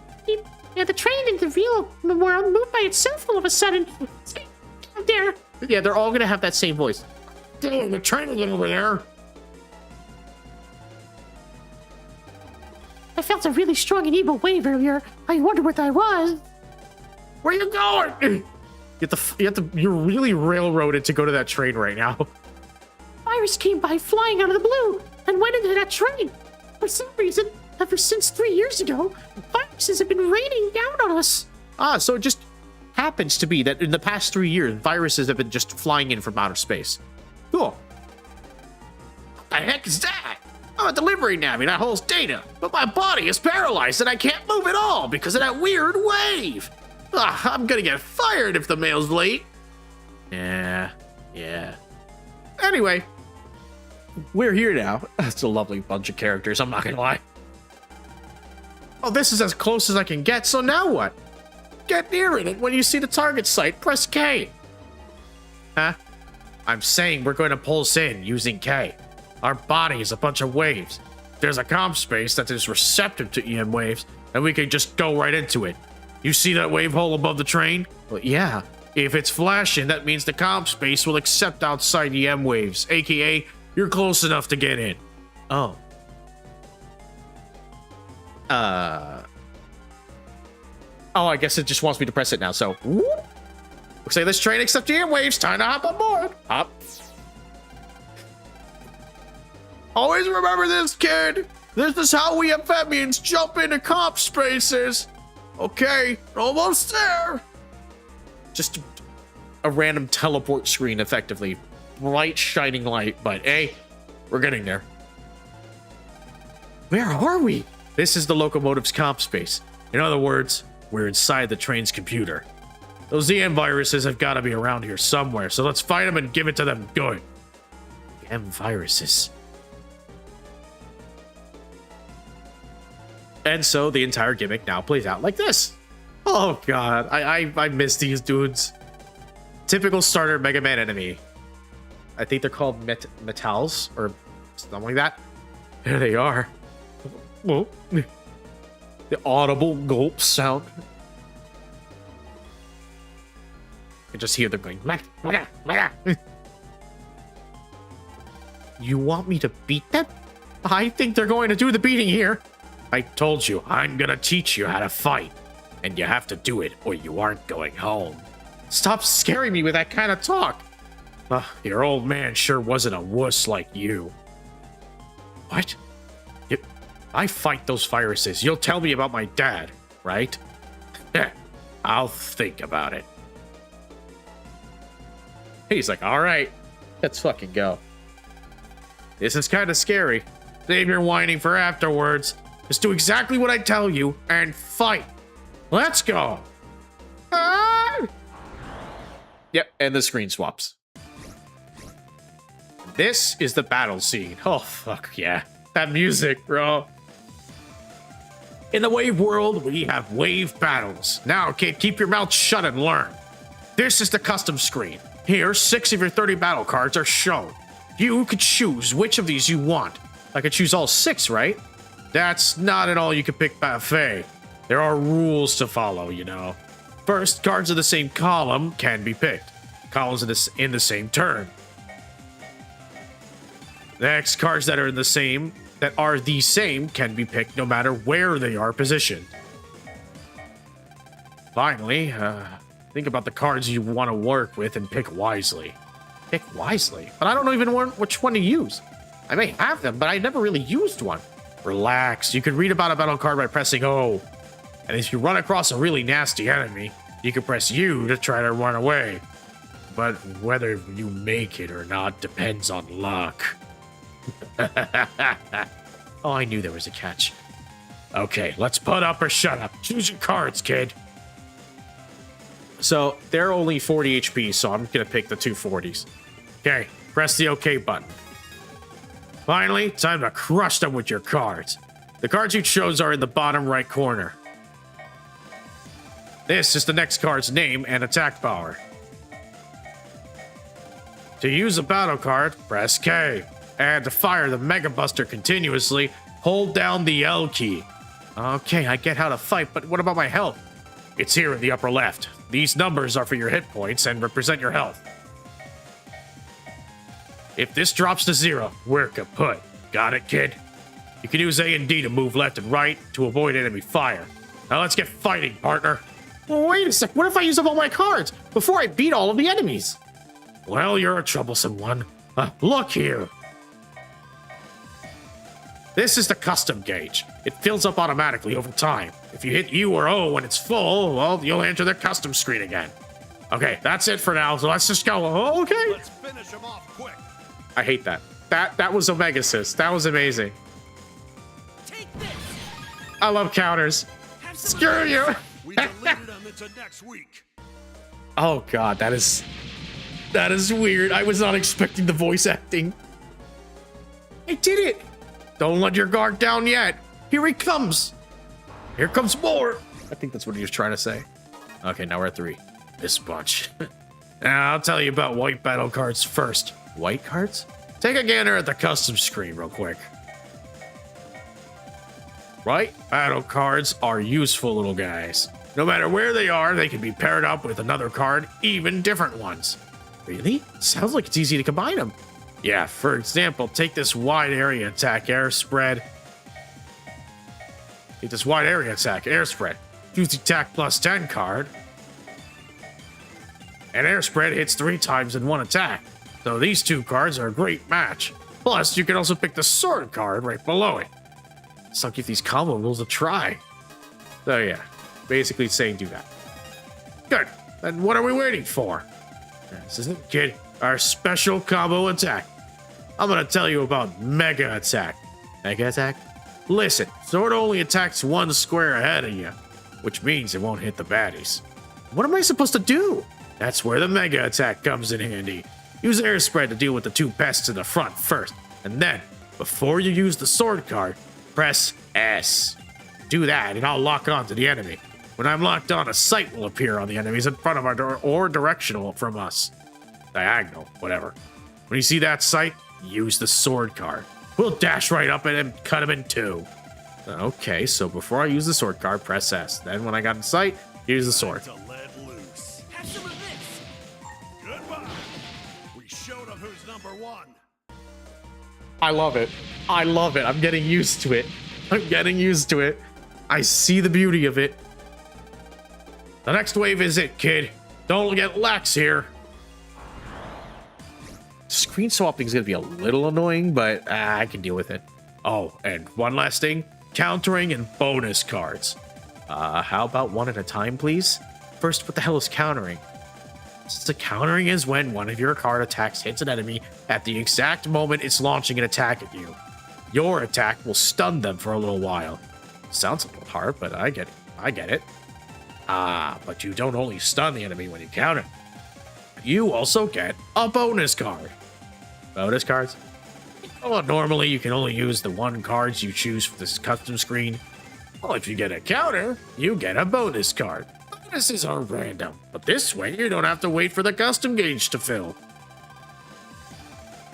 Yeah, the train in the real world moved by itself all of a sudden. There. Yeah, they're all gonna have that same voice. Damn, the train is over there. I felt a really strong and evil wave earlier. I wonder what I was. Where you going? You're really railroaded to go to that train right now. Virus came by flying out of the blue and went into that train. For some reason, ever since 3 years ago, viruses have been raining down on us. So it just happens to be that in the past 3 years, viruses have been just flying in from outer space. Cool. What the heck is that? I'm a delivery navvy that holds data, but my body is paralyzed and I can't move at all because of that weird wave. I'm gonna get fired if the mail's late. Yeah. Anyway, we're here now. It's a lovely bunch of characters, I'm not gonna lie. Oh, this is as close as I can get, so now what? Get near it, and when you see the target site, press K. Huh? I'm saying we're going to pulse in using K. Our body is a bunch of waves. There's a comp space that is receptive to EM waves, and we can just go right into it. You see that wave hole above the train? Well, yeah. If it's flashing, that means the comp space will accept outside EM waves, aka you're close enough to get in. Oh. Oh, I guess it just wants me to press it now, so. Whoop. Looks like this train accepts EM waves. Time to hop on board. Hop. Always remember this, kid. This is how we amphibians jump into comp spaces. Okay, almost there. Just a random teleport screen, effectively. Bright, shining light, but hey, we're getting there. Where are we? This is the locomotive's comp space. In other words, we're inside the train's computer. Those EM viruses have got to be around here somewhere, so let's find them and give it to them good. EM viruses. And so the entire gimmick now plays out like this. Oh god, I miss these dudes. Typical starter Mega Man enemy. I think they're called metals or something like that. There they are. Whoa. The audible gulp sound. I can just hear them going. You want me to beat them? I think they're going to do the beating here. I told you, I'm gonna teach you how to fight. And you have to do it or you aren't going home. Stop scaring me with that kind of talk. Your old man sure wasn't a wuss like you. What? I fight those viruses. You'll tell me about my dad, right? I'll think about it. He's like, all right, let's fucking go. This is kind of scary. Save your whining for afterwards. Just do exactly what I tell you and fight. Let's go. Yep, and the screen swaps. This is the battle scene. Oh, fuck yeah. That music, bro. In the wave world, we have wave battles. Now, kid, keep your mouth shut and learn. This is the custom screen. Here, 6 of your 30 battle cards are shown. You could choose which of these you want. I could choose all 6, right? That's not an all-you-can-pick buffet. There are rules to follow, you know. First, cards of the same column can be picked. Columns in the same turn. Next, cards that are the same can be picked no matter where they are positioned. Finally, think about the cards you want to work with and pick wisely. Pick wisely? But I don't even know which one to use. I may have them, but I never really used one. Relax. You can read about a battle card by pressing O. And if you run across a really nasty enemy, you can press U to try to run away. But whether you make it or not depends on luck. Oh, I knew there was a catch. Okay, let's put up or shut up. Choose your cards, kid. So, they're only 40 HP, so I'm gonna pick the 240s. Okay, press the OK button. Finally, time to crush them with your cards. The cards you chose are in the bottom right corner. This is the next card's name and attack power. To use a battle card, press K. And to fire the Mega Buster continuously, hold down the L key. Okay, I get how to fight, but what about my health? It's here in the upper left. These numbers are for your hit points and represent your health. If this drops to 0, we're kaput. Got it, kid? You can use A and D to move left and right to avoid enemy fire. Now let's get fighting, partner. Well, wait a sec. What if I use up all my cards before I beat all of the enemies? Well, you're a troublesome one. Look here. This is the custom gauge. It fills up automatically over time. If you hit U or O when it's full, well, you'll enter the custom screen again. Okay, that's it for now, so let's just go. Oh, okay. Let's finish him off quick. I hate that. That was a mega assist. That was amazing. Take this. I love counters. Have some Screw of this. you. We deleted him into next week. Oh god, that is weird. I was not expecting the voice acting. I did it. Don't let your guard down yet. Here he comes. Here comes more. I think that's what he was trying to say. Okay, now we're at 3. This bunch. Now, I'll tell you about white battle cards first. White cards? Take a gander at the custom screen real quick. White battle cards are useful little guys. No matter where they are, they can be paired up with another card, even different ones. Really? Sounds like it's easy to combine them. Yeah, for example, take this wide area attack air spread. Take this wide area attack air spread. Choose the attack plus 10 card. And air spread hits 3 times in one attack. So these 2 cards are a great match. Plus, you can also pick the sword card right below it. So I'll give these combo rules a try. So yeah, basically saying do that. Good. Then what are we waiting for? This is it, kid. Our special combo attack. I'm gonna tell you about Mega Attack. Mega Attack? Listen, sword only attacks 1 square ahead of you, which means it won't hit the baddies. What am I supposed to do? That's where the Mega Attack comes in handy. Use air spread to deal with the 2 pests in the front first, and then, before you use the sword card, press S. Do that, and I'll lock on to the enemy. When I'm locked on, a sight will appear on the enemies in front of our door or directional from us. Diagonal, whatever. When you see that sight, use the sword card. We'll dash right up and cut him in 2. Okay, so before I use the sword card, press S. Then when I got in sight, use the sword. To let loose. Have some of this. Goodbye. We showed him who's number 1. I love it. I love it. I'm getting used to it. I'm getting used to it. I see the beauty of it. The next wave is it, kid. Don't get lax here. Screen swapping is going to be a little annoying, but I can deal with it. Oh, and one last thing. Countering and bonus cards. How about one at a time, please? First, what the hell is countering? So countering is when one of your card attacks hits an enemy at the exact moment it's launching an attack at you. Your attack will stun them for a little while. Sounds a little hard, but I get it. I get it. But you don't only stun the enemy when you counter. You also get a bonus card. Bonus cards? Well, normally you can only use the 1 cards you choose for this custom screen. Well, if you get a counter, you get a bonus card. Bonuses are random, but this way you don't have to wait for the custom gauge to fill.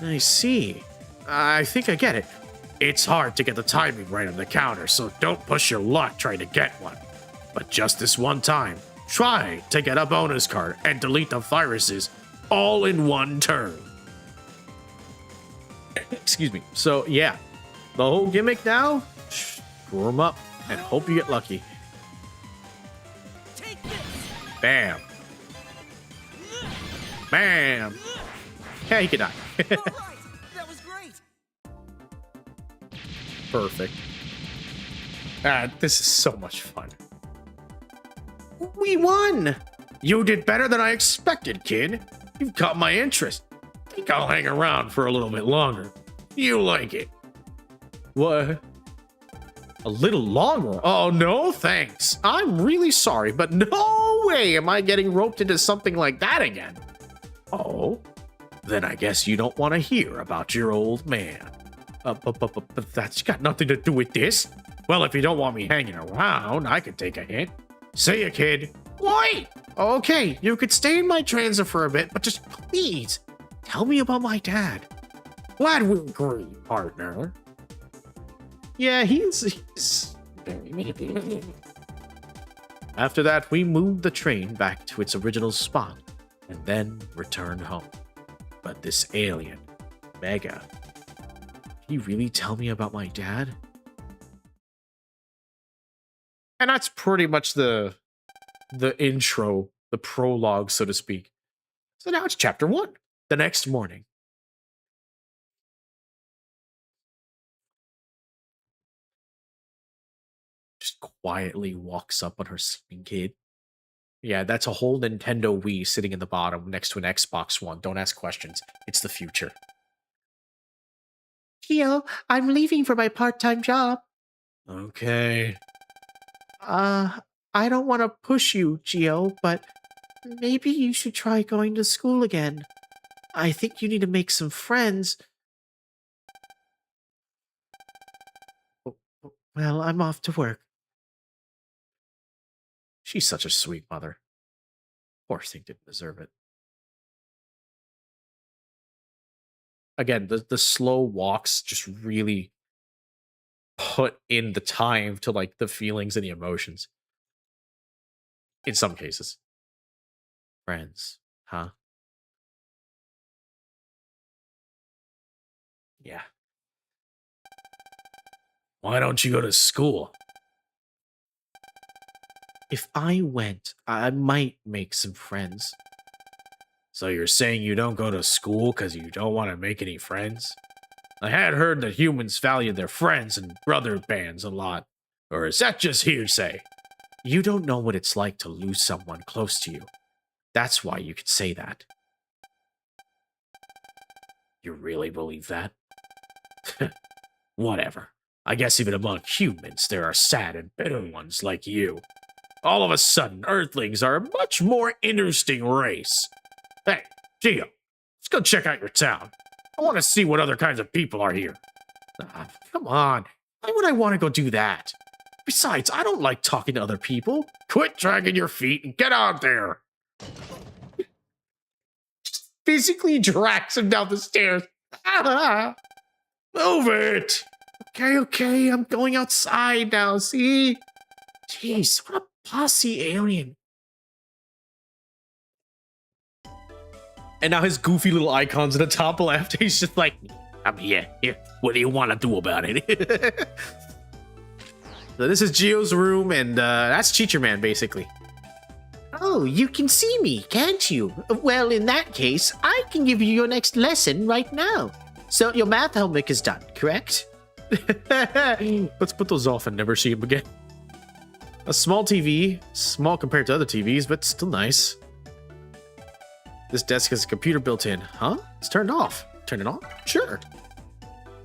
I see. I think I get it. It's hard to get the timing right on the counter, so don't push your luck trying to get one. But just this one time, try to get a bonus card and delete the viruses all in 1 turn. Excuse me. So yeah, the whole gimmick now, screw them up and hope you get lucky. Take this. Bam. Bam. Yeah, he can die. All right. That was great. Perfect. This is so much fun. We won! You did better than I expected, kid. You've caught my interest. Think I'll hang around for a little bit longer. You like it. What? A little longer? Oh, no thanks. I'm really sorry, but no way am I getting roped into something like that again. Oh? Then I guess you don't want to hear about your old man. But that's got nothing to do with this. Well, if you don't want me hanging around, I could take a hint. See ya, kid. Wait! Okay, you could stay in my transit for a bit, but just please, tell me about my dad. Glad we agree, partner. Yeah, he's very... After that, we moved the train back to its original spot, and then returned home. But this alien, Mega, did he really tell me about my dad? And that's pretty much the intro, the prologue, so to speak. So now it's chapter 1, the next morning. quietly walks up on her sleeping kid. Yeah, that's a whole Nintendo Wii sitting in the bottom next to an Xbox One. Don't ask questions. It's the future. Gio, I'm leaving for my part-time job. Okay. I don't want to push you, Gio, but maybe you should try going to school again. I think you need to make some friends. Well, I'm off to work. She's such a sweet mother. Poor thing didn't deserve it. Again, the slow walks just really put in the time to like the feelings and the emotions. In some cases. Friends, huh? Yeah. Why don't you go to school? If I went, I might make some friends. So you're saying you don't go to school because you don't want to make any friends? I had heard that humans value their friends and brother bands a lot. Or is that just hearsay? You don't know what it's like to lose someone close to you. That's why you could say that. You really believe that? Whatever. I guess even among humans, there are sad and bitter ones like you. All of a sudden, Earthlings are a much more interesting race. Hey, Gio, let's go check out your town. I want to see what other kinds of people are here. Come on. Why would I want to go do that? Besides, I don't like talking to other people. Quit dragging your feet and get out there. Just physically drags him down the stairs. Move it. Okay, I'm going outside now, see? Jeez, what a posse alien. And now his goofy little icons in the top left, he's just like, I'm here. What do you want to do about it? So this is Gio's room, and that's Teacher Man, basically. Oh, you can see me, can't you? Well, in that case, I can give you your next lesson right now. So your math homework is done, correct? Let's put those off and never see him again. A small TV, small compared to other TVs, but still nice. This desk has a computer built in. Huh? It's turned off. Turn it on? Sure.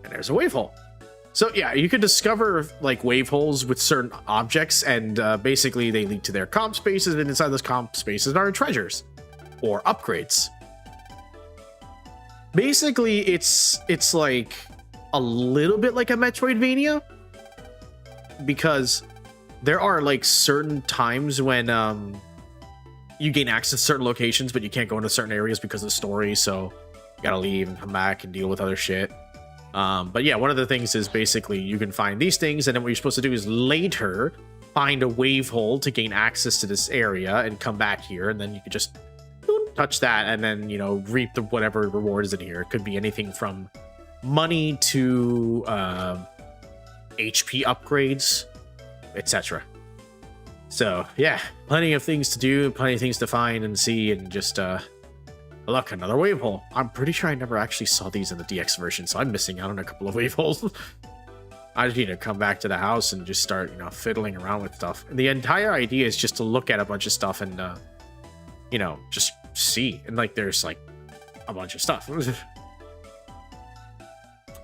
And there's a wave hole. So yeah, you can discover like wave holes with certain objects, and basically they lead to their comp spaces, and inside those comp spaces are treasures or upgrades. Basically, it's like a little bit like a Metroidvania, because there are like certain times when you gain access to certain locations, but you can't go into certain areas because of the story, so you gotta leave and come back and deal with other shit. But yeah, one of the things is basically you can find these things, and then what you're supposed to do is later find a wave hole to gain access to this area and come back here, and then you can just touch that and then, you know, reap the whatever reward is in here. It could be anything from money to HP upgrades, etc. So yeah, plenty of things to do, plenty of things to find and see, and just look, another wave hole. I'm pretty sure I never actually saw these in the DX version, so I'm missing out on a couple of wave holes. I just need to come back to the house and just start, you know, fiddling around with stuff. And the entire idea is just to look at a bunch of stuff and you know, just see. And like there's like a bunch of stuff.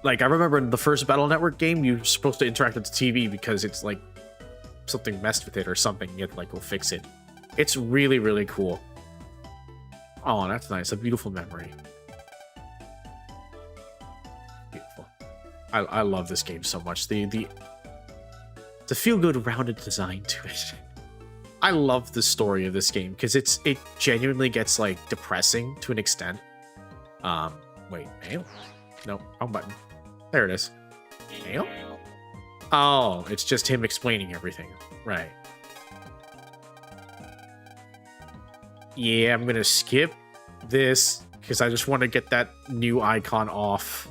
Like I remember in the first Battle Network game, you're supposed to interact with the TV because it's like something messed with it or something. You have to like go fix it. It's really, really cool. Oh, that's nice. A beautiful memory. Beautiful. I love this game so much. The feel-good, rounded design to it. I love the story of this game because it genuinely gets like depressing to an extent. Wait, mail? No, wrong button. There it is. Mail? Oh, it's just him explaining everything. Right. Yeah, I'm gonna skip this because I just want to get that new icon off.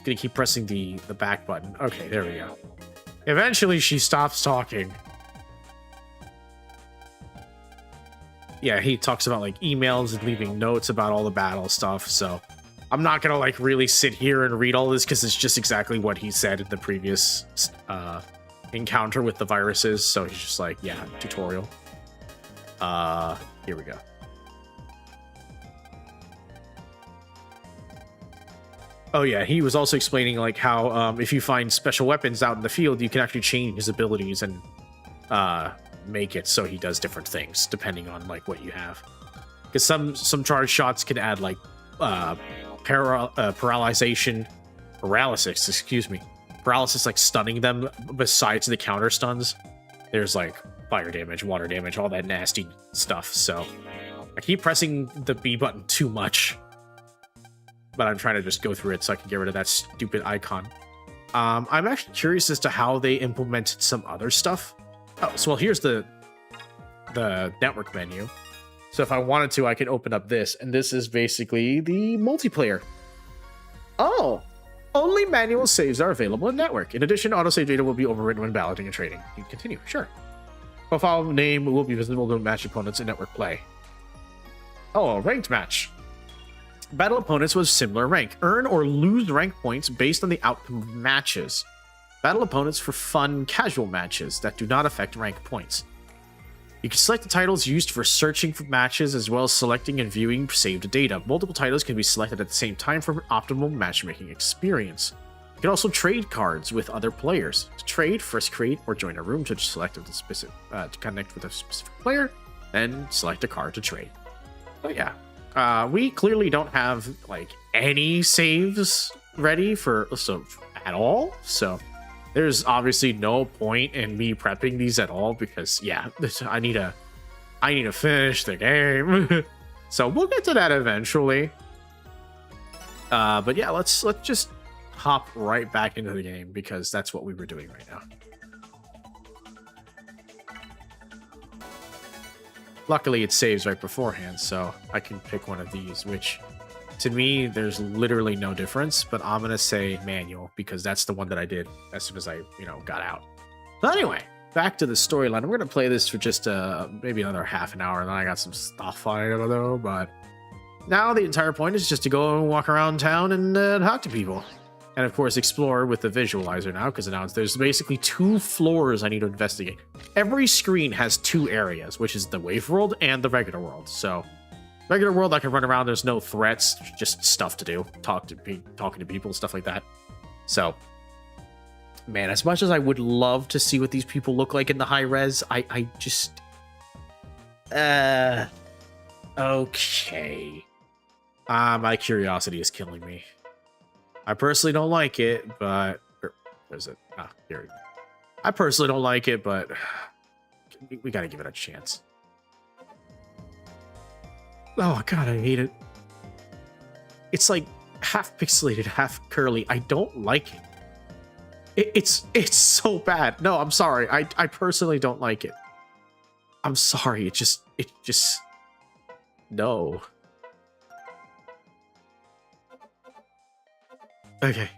Gonna keep pressing the back button. Okay, there we go. Eventually she stops talking. Yeah, he talks about like emails and leaving notes about all the battle stuff, so I'm not gonna like really sit here and read all this because it's just exactly what he said in the previous encounter with the viruses. So he's just like, yeah, tutorial. Here we go. Oh yeah, he was also explaining like how if you find special weapons out in the field, you can actually change his abilities and make it so he does different things depending on like what you have. Because some charge shots can add like paralysis, excuse me, paralysis, like stunning them. Besides the counter stuns, there's like fire damage, water damage, all that nasty stuff. So I keep pressing the B button too much. But I'm trying to just go through it so I can get rid of that stupid icon. I'm actually curious as to how they implemented some other stuff. Oh, so well, here's the network menu. So if I wanted to, I could open up this, and this is basically the multiplayer. Oh, only manual saves are available in network. In addition, autosave data will be overwritten when balloting and trading. You can continue, sure. Profile name will be visible to match opponents in network play. Oh, a ranked match. Battle opponents with similar rank. Earn or lose rank points based on the outcome of matches. Battle opponents for fun, casual matches that do not affect rank points. You can select the titles used for searching for matches as well as selecting and viewing saved data. Multiple titles can be selected at the same time for an optimal matchmaking experience. You can also trade cards with other players. To trade, first create or join a room to select a specific to connect with a specific player, then select a card to trade. Oh yeah. We clearly don't have like any saves ready at all. So there's obviously no point in me prepping these at all because yeah, I need to finish the game. So we'll get to that eventually. But yeah, let's just hop right back into the game because that's what we were doing right now. Luckily, it saves right beforehand, so I can pick one of these, which, to me, there's literally no difference, but I'm going to say manual, because that's the one that I did as soon as I, got out. But anyway, back to the storyline. I'm going to play this for just maybe another half an hour, and then I got some stuff I don't know, but now the entire point is just to go and walk around town and talk to people. And of course, explore with the visualizer now, because now there's basically 2 floors I need to investigate. Every screen has 2 areas, which is the wave world and the regular world. So, regular world, I can run around. There's no threats, just stuff to do, talking to people, stuff like that. So, man, as much as I would love to see what these people look like in the high res, I just, okay. My curiosity is killing me. I personally don't like it, but... Where's it? Ah, here we go. I personally don't like it, but... We gotta give it a chance. Oh, God, I hate it. It's like half pixelated, half curly. I don't like it. It's so bad. No, I'm sorry. I personally don't like it. I'm sorry. It just... No. Okay,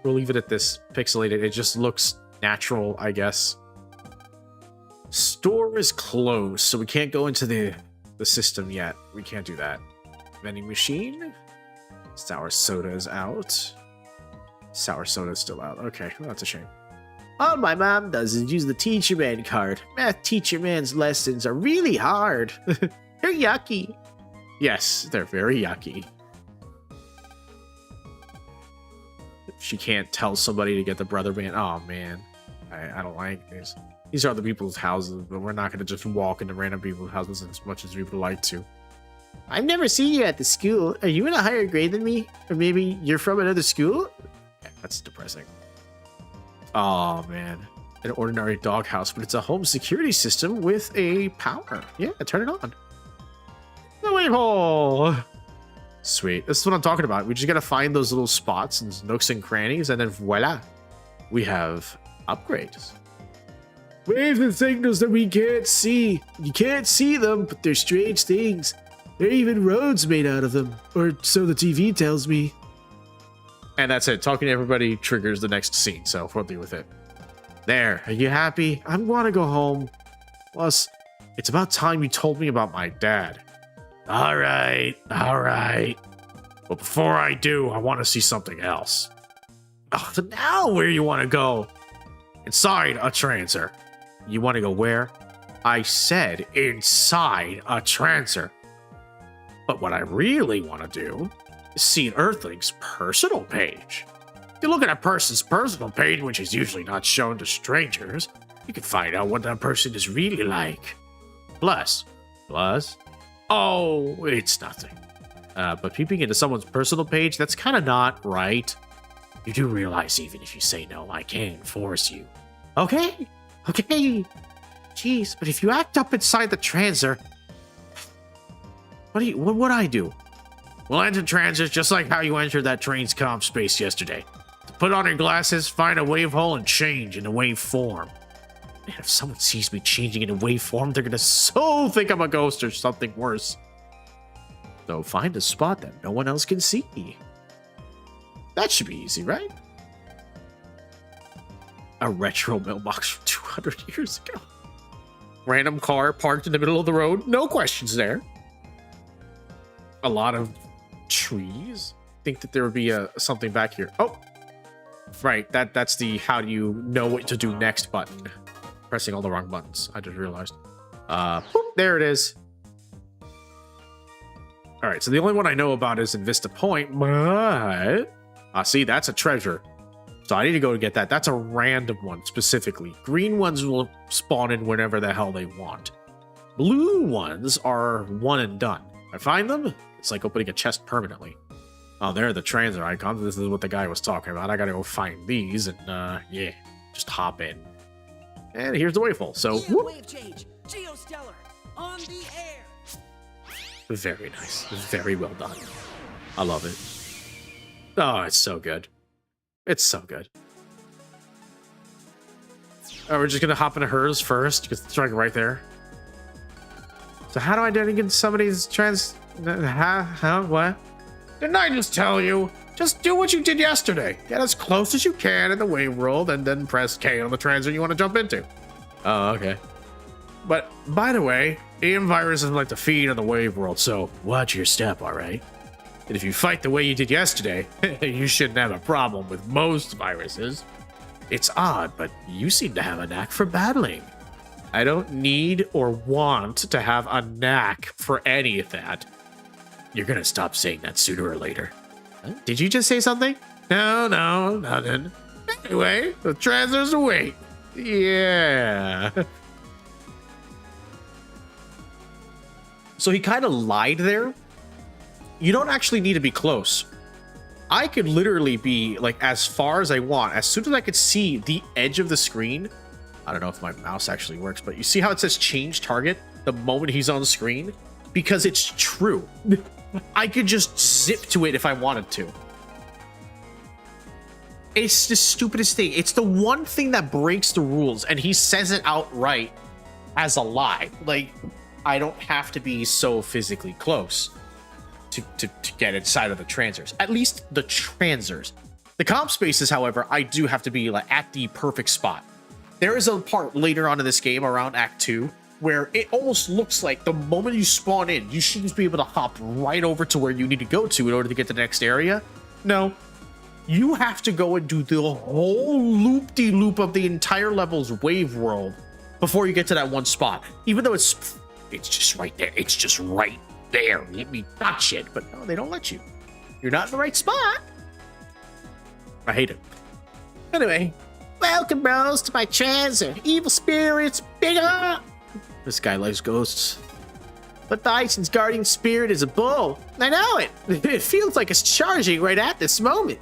we'll leave it at this. Pixelated. It just looks natural, I guess. Store is closed, so we can't go into the system yet. We can't do that. Vending machine. Sour soda is out. Sour soda is still out. Okay, well, that's a shame. All my mom does is use the teacher man card. Math teacher man's lessons are really hard. They're yucky. Yes, they're very yucky. She can't tell somebody to get the brother band. Oh man, I don't like this. These are other people's houses, but we're not going to just walk into random people's houses as much as we would like to. I've never seen you at the school. Are you in a higher grade than me? Or maybe you're from another school? Yeah, that's depressing. Oh man, an ordinary doghouse, but it's a home security system with a power. Yeah, turn it on. The wave hole. Sweet. This is what I'm talking about. We just gotta find those little spots and nooks and crannies, and then voila, we have upgrades. Waves and signals that we can't see. You can't see them, but they're strange things. There are even roads made out of them, or so the TV tells me. And that's it. Talking to everybody triggers the next scene, so we'll deal with it. There. Are you happy? I want to go home. Plus, it's about time you told me about my dad. All right. But before I do, I want to see something else. Oh, so now where you want to go? Inside a transer. You want to go where? I said inside a transer. But what I really want to do is see an Earthling's personal page. If you look at a person's personal page, which is usually not shown to strangers, you can find out what that person is really like. Plus, oh, it's nothing. But peeping into someone's personal page, that's kind of not right. You do realize even if you say no, I can't force you. Okay. Jeez, but if you act up inside the transer, what would I do? We'll enter transers just like how you entered that train's comp space yesterday. Put on your glasses, find a wave hole, and change into wave form. Man, if someone sees me changing into wave form, they're gonna so think I'm a ghost or something worse. So find a spot that no one else can see. That should be easy, right? A retro mailbox from 200 years ago. Random car parked in the middle of the road. No questions there. A lot of trees. Think that there would be something back here. Oh, right. That's the how do you know what to do next button. Pressing all the wrong buttons. I just realized. Boop, there it is. All right. So the only one I know about is in Vista Point, but see, that's a treasure. So I need to go get that. That's a random one specifically. Green ones will spawn in whenever the hell they want. Blue ones are one and done. I find them, it's like opening a chest permanently. Oh, there are the transer icons. This is what the guy was talking about. I gotta go find these and, yeah, just hop in. And here's the wayful. So, whoop. Wave change. Geostellar. On the air. Very nice. Very well done. I love it. Oh, it's so good. It's so good. Oh, we're just gonna hop into hers first, because it's right there. So how do I get into somebody's what? Didn't I just tell you? Just do what you did yesterday. Get as close as you can in the wave world, and then press K on the transit you want to jump into. Oh, okay. But, by the way, EM viruses like to feed on the wave world, so watch your step, alright? And if you fight the way you did yesterday, you shouldn't have a problem with most viruses. It's odd, but you seem to have a knack for battling. I don't need or want to have a knack for any of that. You're gonna stop saying that sooner or later. Huh? Did you just say something? No, nothing. Anyway, the transers await. Yeah. So he kind of lied there. You don't actually need to be close. I could literally be like as far as I want. As soon as I could see the edge of the screen, I don't know if my mouse actually works, but you see how it says change target the moment he's on screen? Because it's true. I could just zip to it if I wanted to. It's the stupidest thing. It's the one thing that breaks the rules, and he says it outright as a lie. Like, I don't have to be so physically close to get inside of the transers. At least the transers. The comp spaces, however, I do have to be like at the perfect spot. There is a part later on in this game around Act 2 where it almost looks like the moment you spawn in, you should just be able to hop right over to where you need to go to in order to get to the next area. No. You have to go and do the whole loop-de-loop of the entire level's wave world before you get to that one spot. Even though it's just right there. It's just right there. Let me touch it. But no, they don't let you. You're not in the right spot. I hate it. Anyway. Welcome, bros, to my transer. Evil spirits, big up. This guy likes ghosts. But Bison's guardian spirit is a bull. I know it. It feels like it's charging right at this moment.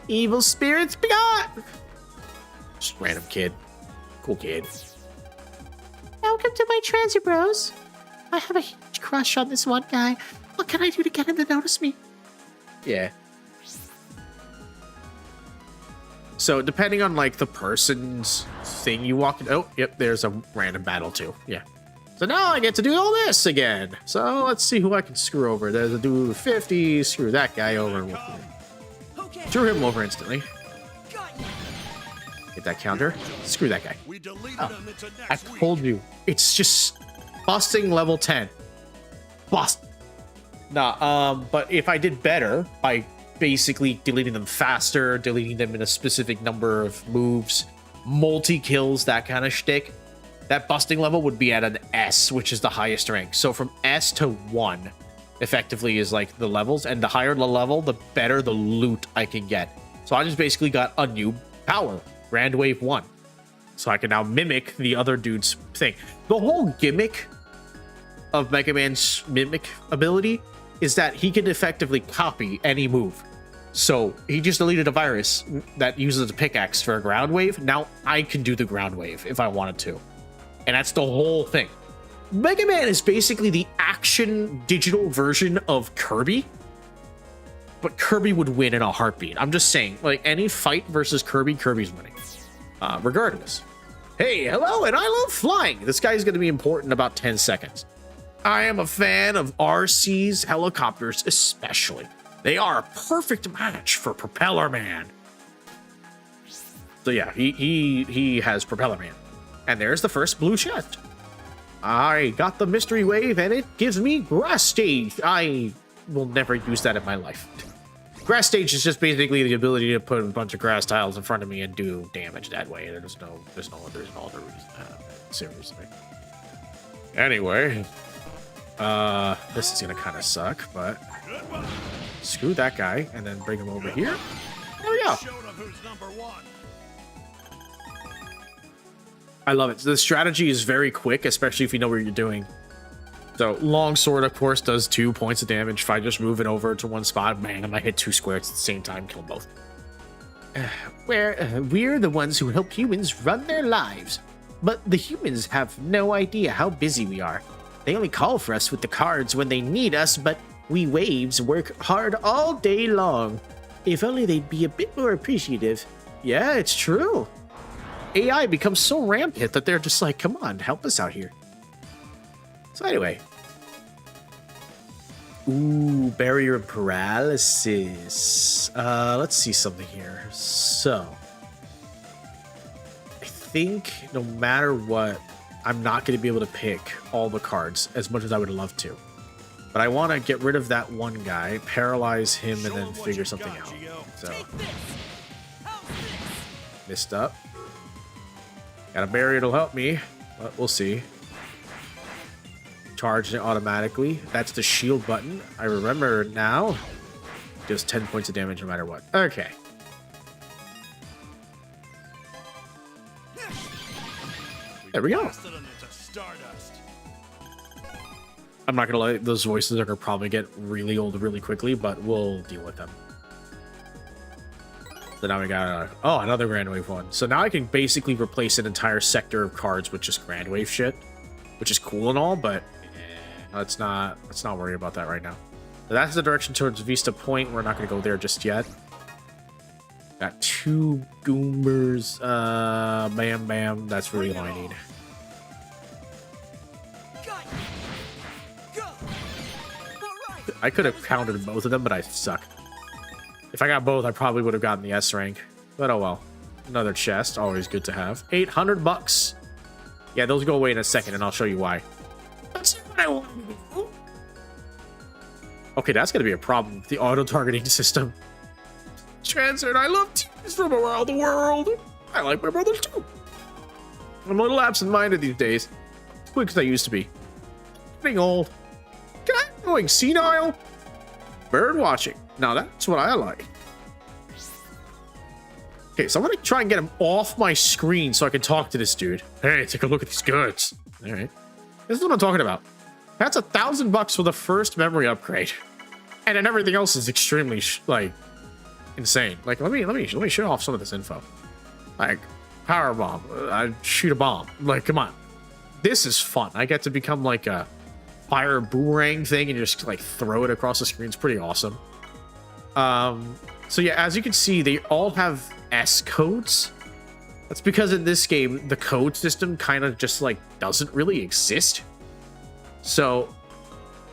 Evil spirits, big up. Just random kid. Cool kid. Welcome to my transer, bros. I have a huge crush on this one guy. What can I do to get him to notice me? Yeah. So depending on like the person's thing you walk in. Oh, yep, there's a random battle too. Yeah. So now I get to do all this again. So let's see who I can screw over. There's a dude with 50. Screw that guy over. Okay. Drew him over instantly. Got you. Get that counter. Screw that guy. We deleted Oh, them into I next told you. It's just busting level 10. Bust. Nah, but if I did better by basically deleting them faster, deleting them in a specific number of moves, multi-kills, that kind of shtick, that busting level would be at an S, which is the highest rank. So from S to 1 effectively is like the levels, and the higher the level, the better the loot I can get. So I just basically got a new power, Grand Wave 1. So I can now mimic the other dude's thing. The whole gimmick of Mega Man's mimic ability is that he can effectively copy any move. So he just deleted a virus that uses a pickaxe for a ground wave. Now I can do the ground wave if I wanted to. And that's the whole thing. Mega Man is basically the action digital version of Kirby. But Kirby would win in a heartbeat. I'm just saying, like, any fight versus Kirby, Kirby's winning. Regardless. Hey, hello, and I love flying. This guy's going to be important in about 10 seconds. I am a fan of RC's helicopters especially. They are a perfect match for Propeller Man. So yeah, he has Propeller Man. And there's the first blue chest. I got the mystery wave and it gives me grass stage. I will never use that in my life. Grass stage is just basically the ability to put a bunch of grass tiles in front of me and do damage that way. There's no other reason. Seriously. Anyway, this is gonna kind of suck, but screw that guy and then bring him over here. There we go. Showed him who's number 1. I love it. The strategy is very quick, especially if you know what you're doing. So long sword, of course, does 2 points of damage. If I just move it over to one spot, man, I hit 2 squares at the same time, kill both. We're the ones who help humans run their lives. But the humans have no idea how busy we are. They only call for us with the cards when they need us, but we waves work hard all day long. If only they'd be a bit more appreciative. Yeah, it's true. AI becomes so rampant that they're just like, come on, help us out here. So anyway. Ooh, barrier paralysis. Let's see something here. So, I think no matter what, I'm not going to be able to pick all the cards as much as I would love to. But I want to get rid of that one guy, paralyze him, and Show then 'em what figure you something got, out. Gio. So, Take this. How's this? missed up. Got a barrier to help me, but we'll see. Charge it automatically. That's the shield button. I remember now. Does 10 points of damage no matter what. Okay. There we go. Blasted him into stardust. I'm not gonna lie, those voices are gonna probably get really old really quickly, but we'll deal with them. So now we got another Grand Wave one. So now I can basically replace an entire sector of cards with just Grand Wave shit, which is cool and all, but let's not worry about that right now. So that's the direction towards Vista Point. We're not gonna go there just yet. Got 2 Goombers. Bam bam. That's really all I need. Got you. Go. All right. I could have countered both of them, but I suck. If I got both, I probably would have gotten the S rank. But oh well. Another chest, always good to have. 800 bucks. Yeah, those go away in a second, and I'll show you why. That's not what I want to do. Okay, that's gonna be a problem with the auto-targeting system. Transferred, I love teams from around the world. I like my brothers too. I'm a little absent-minded these days. As quick as I used to be. Getting old. Going senile. Bird watching. Now that's what I like. Okay, so I'm gonna try and get him off my screen so I can talk to this dude. Hey, take a look at these goods. All right, this is what I'm talking about. That's $1,000 for the first memory upgrade, and then everything else is extremely insane. Like, let me show off some of this info. Like, power bomb. I shoot a bomb. Like, come on, this is fun. I get to become like a fire boomerang thing and just like throw it across the screen. It's pretty awesome. So yeah, as you can see, they all have S codes. That's because in this game, the code system kind of just like doesn't really exist. So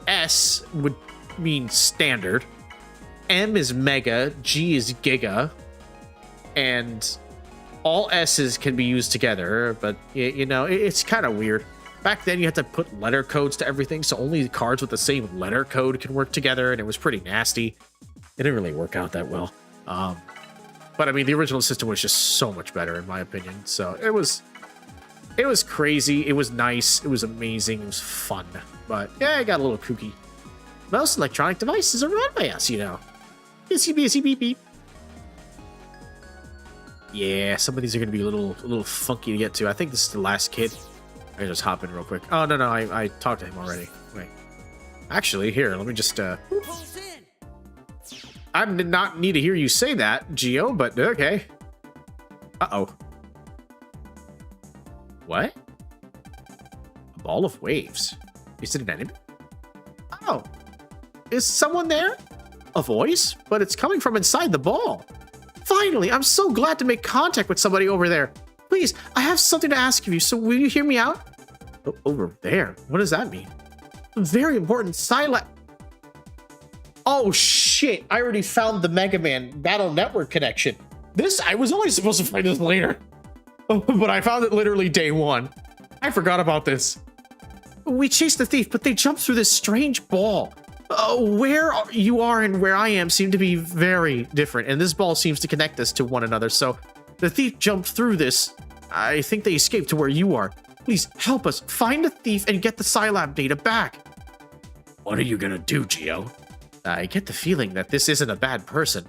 S would mean standard, M is mega, G is giga, and all S's can be used together, but you know, it's kind of weird. back then you had to put letter codes to everything, so only cards with the same letter code can work together, and it was pretty nasty. It didn't really work out that well. But I mean, the original system was just so much better, in my opinion. So it was crazy. It was nice. It was amazing. It was fun. But yeah, it got a little kooky. Most electronic devices are run by us, you know. Busy, busy, beep, beep. Yeah, some of these are going to be a little funky to get to. I think this is the last kid. I can just hop in real quick. Oh, no, I talked to him already. Wait. Actually, here, let me just... Pulls in. I did not need to hear you say that, Geo, but okay. Uh-oh. What? A ball of waves. Is it an enemy? Oh. Is someone there? A voice? But it's coming from inside the ball. Finally, I'm so glad to make contact with somebody over there. Please, I have something to ask of you, so will you hear me out? Over there? What does that mean? Very important silent... Oh shit, I already found the Mega Man Battle Network connection. I was only supposed to find this later. But I found it literally day one. I forgot about this. We chased the thief, but they jumped through this strange ball. Where you are and where I am seem to be very different, and this ball seems to connect us to one another, so the thief jumped through this. I think they escaped to where you are. Please help us find the thief and get the Scilab data back. What are you gonna do, Geo? I get the feeling that this isn't a bad person.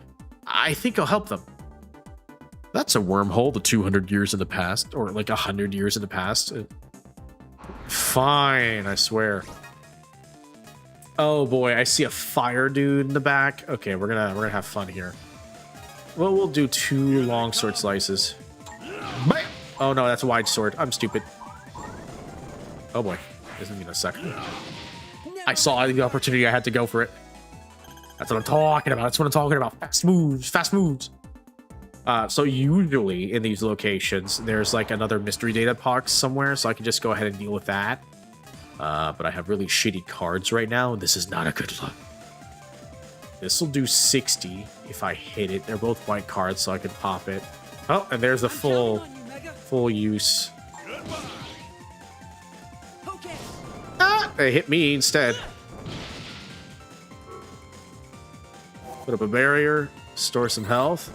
I think I'll help them. That's a wormhole to 200 years in the past, or like 100 years in the past. Fine, I swear. Oh boy, I see a fire dude in the back. Okay, we're gonna have fun here. Well, we'll do 2 long sword slices. Bam! Oh no, that's a wide sword. I'm stupid. Oh boy, isn't even a second. I saw the opportunity. I had to go for it. That's what I'm talking about. That's what I'm talking about. Fast moves, fast moves. So usually in these locations, there's like another mystery data box somewhere, so I can just go ahead and deal with that. But I have really shitty cards right now, and this is not a good look. This will do 60 if I hit it. They're both white cards, so I can pop it. Oh, and there's the full use. Okay. Ah, they hit me instead. Put up a barrier, store some health.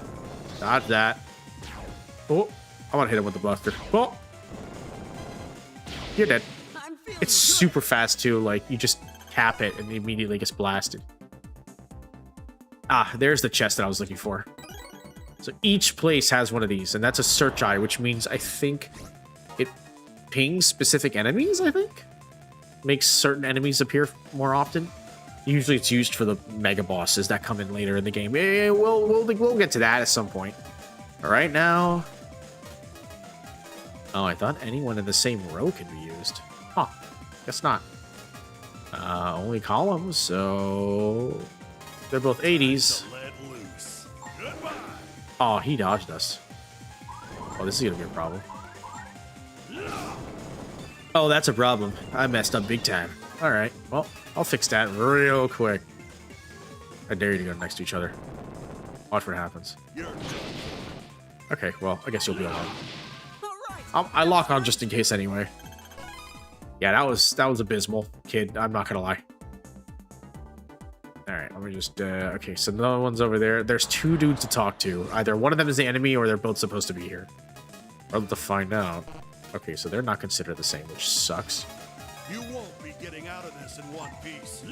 Dodge that. Oh, I want to hit him with the buster. Oh, you're dead. I'm feeling It's super fast too. Like you just tap it and it immediately gets blasted. Ah, there's the chest that I was looking for. So each place has one of these, and that's a search eye, which means I think it pings specific enemies. I think makes certain enemies appear more often. Usually it's used for the mega bosses that come in later in the game. We'll get to that at some point. All right, now. Oh, I thought anyone in the same row could be used. Huh, guess not. Only columns, so they're both 80s. Let loose. Goodbye. Oh, he dodged us. Oh, this is gonna be a problem. Oh, that's a problem. I messed up big time. All right, well, I'll fix that real quick. I dare you to go next to each other. Watch what happens. You're done. Okay, well, I guess you'll be alone. all right. I lock on just in case anyway. Yeah, that was abysmal, kid. I'm not gonna lie. All right, let me just. Okay, so no one's over there. There's 2 dudes to talk to. Either one of them is the enemy, or they're both supposed to be here. I'll have to find out. Okay, so they're not considered the same, which sucks. You won't be getting out of this in one piece.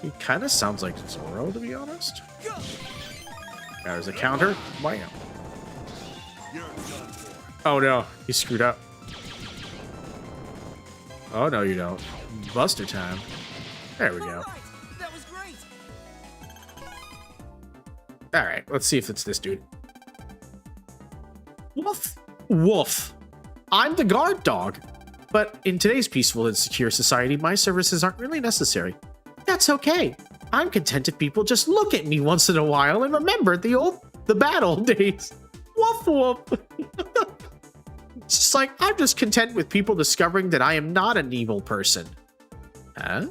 He kind of sounds like Zoro, to be honest. Go. There's a counter. Bam. You're done for. Oh no, he screwed up. Oh no, you don't. Buster time. There we All go. right. That was great. All right, let's see if it's this dude. Woof. Woof. I'm the guard dog. But in today's peaceful and secure society, my services aren't really necessary. That's okay. I'm content if people just look at me once in a while and remember the battle days. Woof woof. It's just like, I'm just content with people discovering that I am not an evil person. Huh?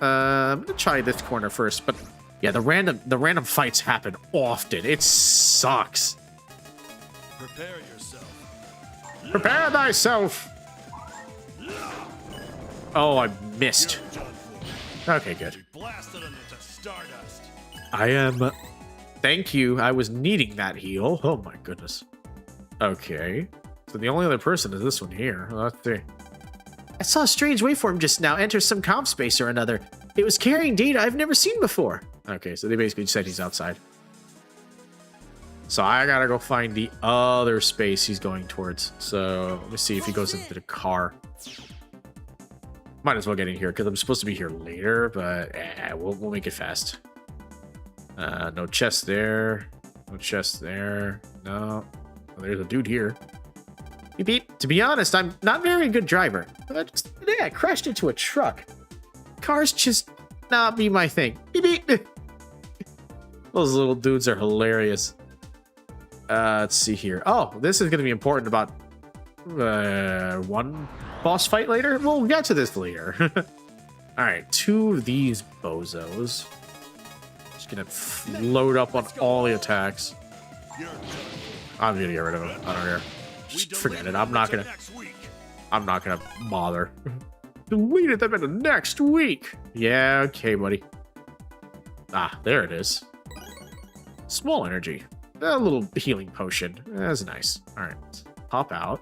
I'm gonna try this corner first, but yeah, the random fights happen often. It sucks. Prepare yourself. Prepare thyself. Oh, I missed. You're done for. Okay, good. We blasted them into stardust. I am... Thank you. I was needing that heal. Oh my goodness. Okay. So the only other person is this one here. Let's see. I saw a strange waveform just now enter some comp space or another. It was carrying data I've never seen before. Okay, so they basically said he's outside. So I gotta go find the other space he's going towards. So let me see if he goes into the car. Might as well get in here because I'm supposed to be here later, but we'll make it fast. No chest there. No chest there. No. Well, there's a dude here. Beep, beep. To be honest, I'm not very good driver. Today I crashed into a truck. Cars just not be my thing. Beep, beep. Those little dudes are hilarious. Let's see here. Oh, this is going to be important about one boss fight later. We'll get to this later. All right, 2 of these bozos. Just going to load up on all the attacks. You're done I'm going to get rid of them. I don't care. for. Just We forget it. deleted I'm them not into going to... next week. I'm not gonna bother. Deleted them into next week. Yeah, okay, buddy. Ah, there it is. Small energy. A little healing potion. That's nice. All right, pop out.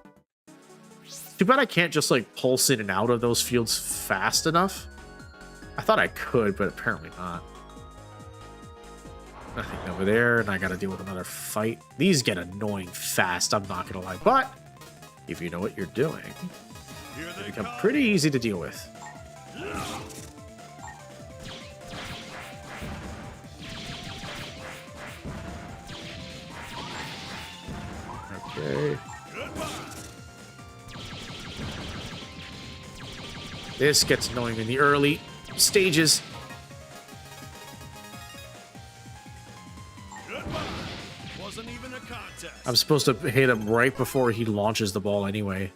Too bad I can't just like pulse in and out of those fields fast enough. I thought I could, but apparently not. Nothing over there, and I gotta deal with another fight. These get annoying fast, I'm not gonna lie. But if you know what you're doing, Here they they become come. pretty easy to deal with. Okay. Goodbye. This gets annoying in the early stages. Goodbye. Wasn't even a contest. I'm supposed to hit him right before he launches the ball anyway.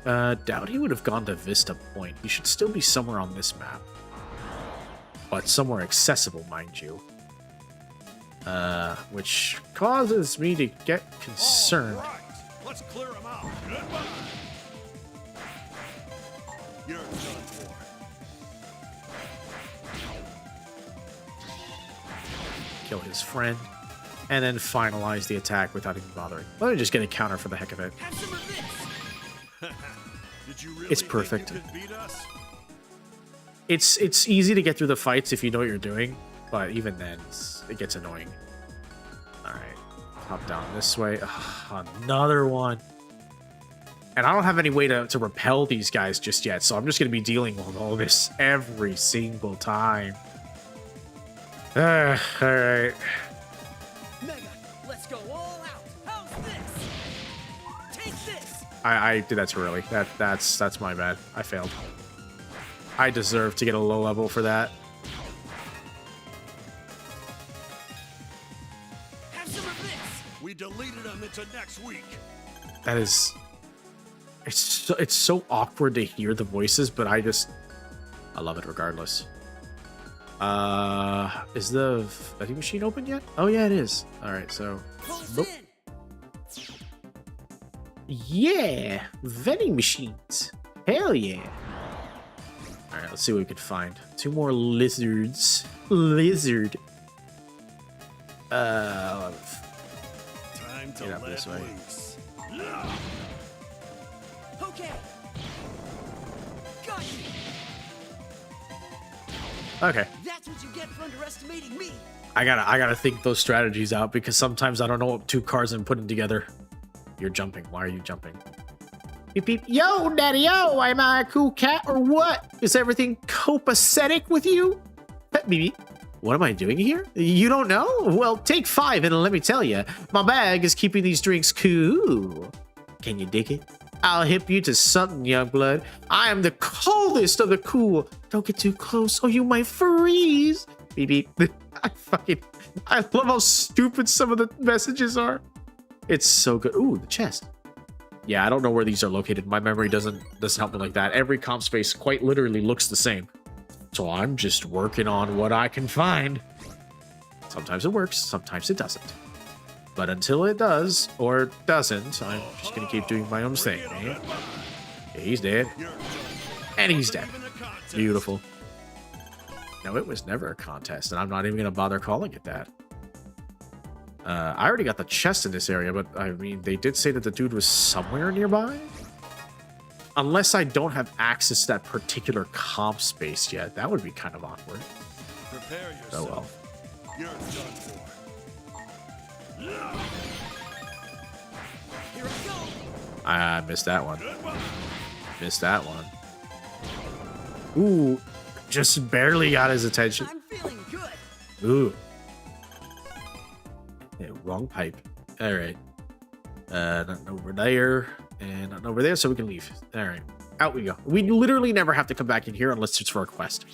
Doubt he would have gone to Vista Point. He should still be somewhere on this map. But somewhere accessible, mind you. Which causes me to get concerned. All right. Let's clear them out. Goodbye. You're done for. Kill his friend. And then finalize the attack without even bothering. Let me just get a counter for the heck of it. Have some of this. Did you really It's think perfect. you could beat us? It's easy to get through the fights if you know what you're doing. But even then, it gets annoying. Alright. Hop down this way. Ugh, another one. And I don't have any way to repel these guys just yet, so I'm just going to be dealing with all this every single time. Alright. Mega, let's go all out. How's this? Take this. I did that too early. That's my bad. I failed. I deserve to get a low level for that. Have some of this. We deleted them into next week. That is... It's so awkward to hear the voices, but I love it regardless. Is the vending machine open yet? Oh yeah, it is. Alright, so... Close Nope. in. Yeah, vending machines. Hell yeah. Alright, let's see what we can find. 2 more lizards. Lizard. Time to Get up let this way. loose. Okay. Got you. Okay. That's what you get for underestimating me. I gotta think those strategies out because sometimes I don't know what 2 cards I'm putting together. You're jumping. Why are you jumping? Beep, beep. Yo, daddy, yo, am I a cool cat or what? Is everything copacetic with you? Beep, beep. What am I doing here? You don't know? Well, take 5 and let me tell you, my bag is keeping these drinks cool. Can you dig it? I'll hip you to something, young blood. I am the coldest of the cool. Don't get too close or you might freeze. Beep, beep. I love how stupid some of the messages are. It's so good. Ooh, the chest. Yeah, I don't know where these are located. My memory doesn't help me like that. Every comp space quite literally looks the same. So I'm just working on what I can find. Sometimes it works, sometimes it doesn't. But until it does, or doesn't, I'm just gonna keep doing my own thing, man. Okay, he's dead. And he's dead. Beautiful. No, it was never a contest, and I'm not even gonna bother calling it that. I already got the chest in this area, but I mean, they did say that the dude was somewhere nearby? Unless I don't have access to that particular comp space yet. That would be kind of awkward. Prepare yourself. Oh well. You're done for. Here I go. I missed that one. Goodbye. Missed that one. Ooh, just barely got his attention. I'm feeling good. Ooh. Yeah, wrong pipe. All right. Nothing over there, and nothing over there, so we can leave. All right. Out we go. We literally never have to come back in here unless it's for a quest.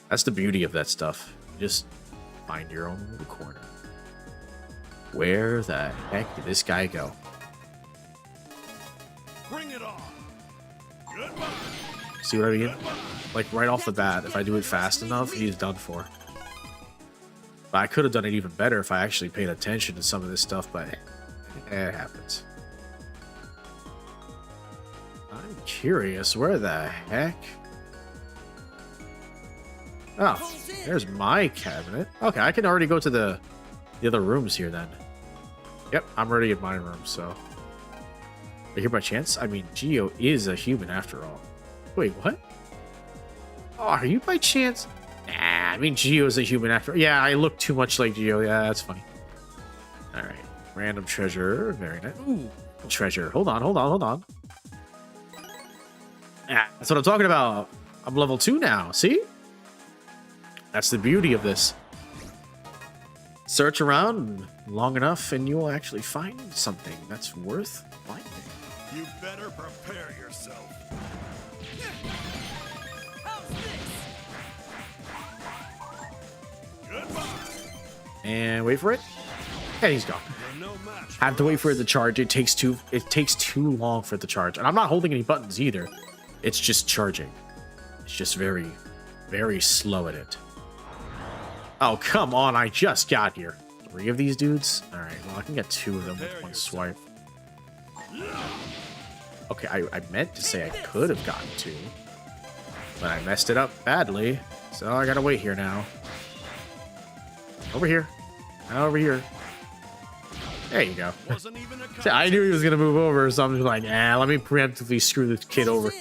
That's the beauty of that stuff. Just find your own little corner. Where the heck did this guy go? Bring it on. Goodbye. See what I mean? Like right off the bat, if I do it fast enough, he's done for. But I could have done it even better if I actually paid attention to some of this stuff, but it happens. I'm curious, where the heck? Oh, there's my cabinet. Okay, I can already go to the other rooms here then. Yep, I'm already in my room, so. Are here by chance? I mean, Geo is a human after all. Wait, what? Oh, are you by chance? Nah, I mean, Geo's a human after all. Yeah, I look too much like Geo. Yeah, that's funny. All right. Random treasure. Very nice. Ooh, treasure. Hold on. Yeah, that's what I'm talking about. I'm level 2 now. See? That's the beauty of this. Search around long enough and you'll actually find something that's worth finding. You better prepare yourself. How's this? Goodbye. And wait for it. And he's gone. You're no match. Have to wait for it to charge. It takes too long for it to charge. And I'm not holding any buttons either. It's just charging. It's just very, very slow at it. Oh, come on. I just got here. 3 of these dudes? All right. Well, I can get 2 of them with one swipe. Okay, I meant to say I could have gotten 2. But I messed it up badly. So I gotta wait here now. Over here. Over here. There you go. Wasn't even a See, I knew he was gonna move over, so I'm just like, let me preemptively screw this kid over.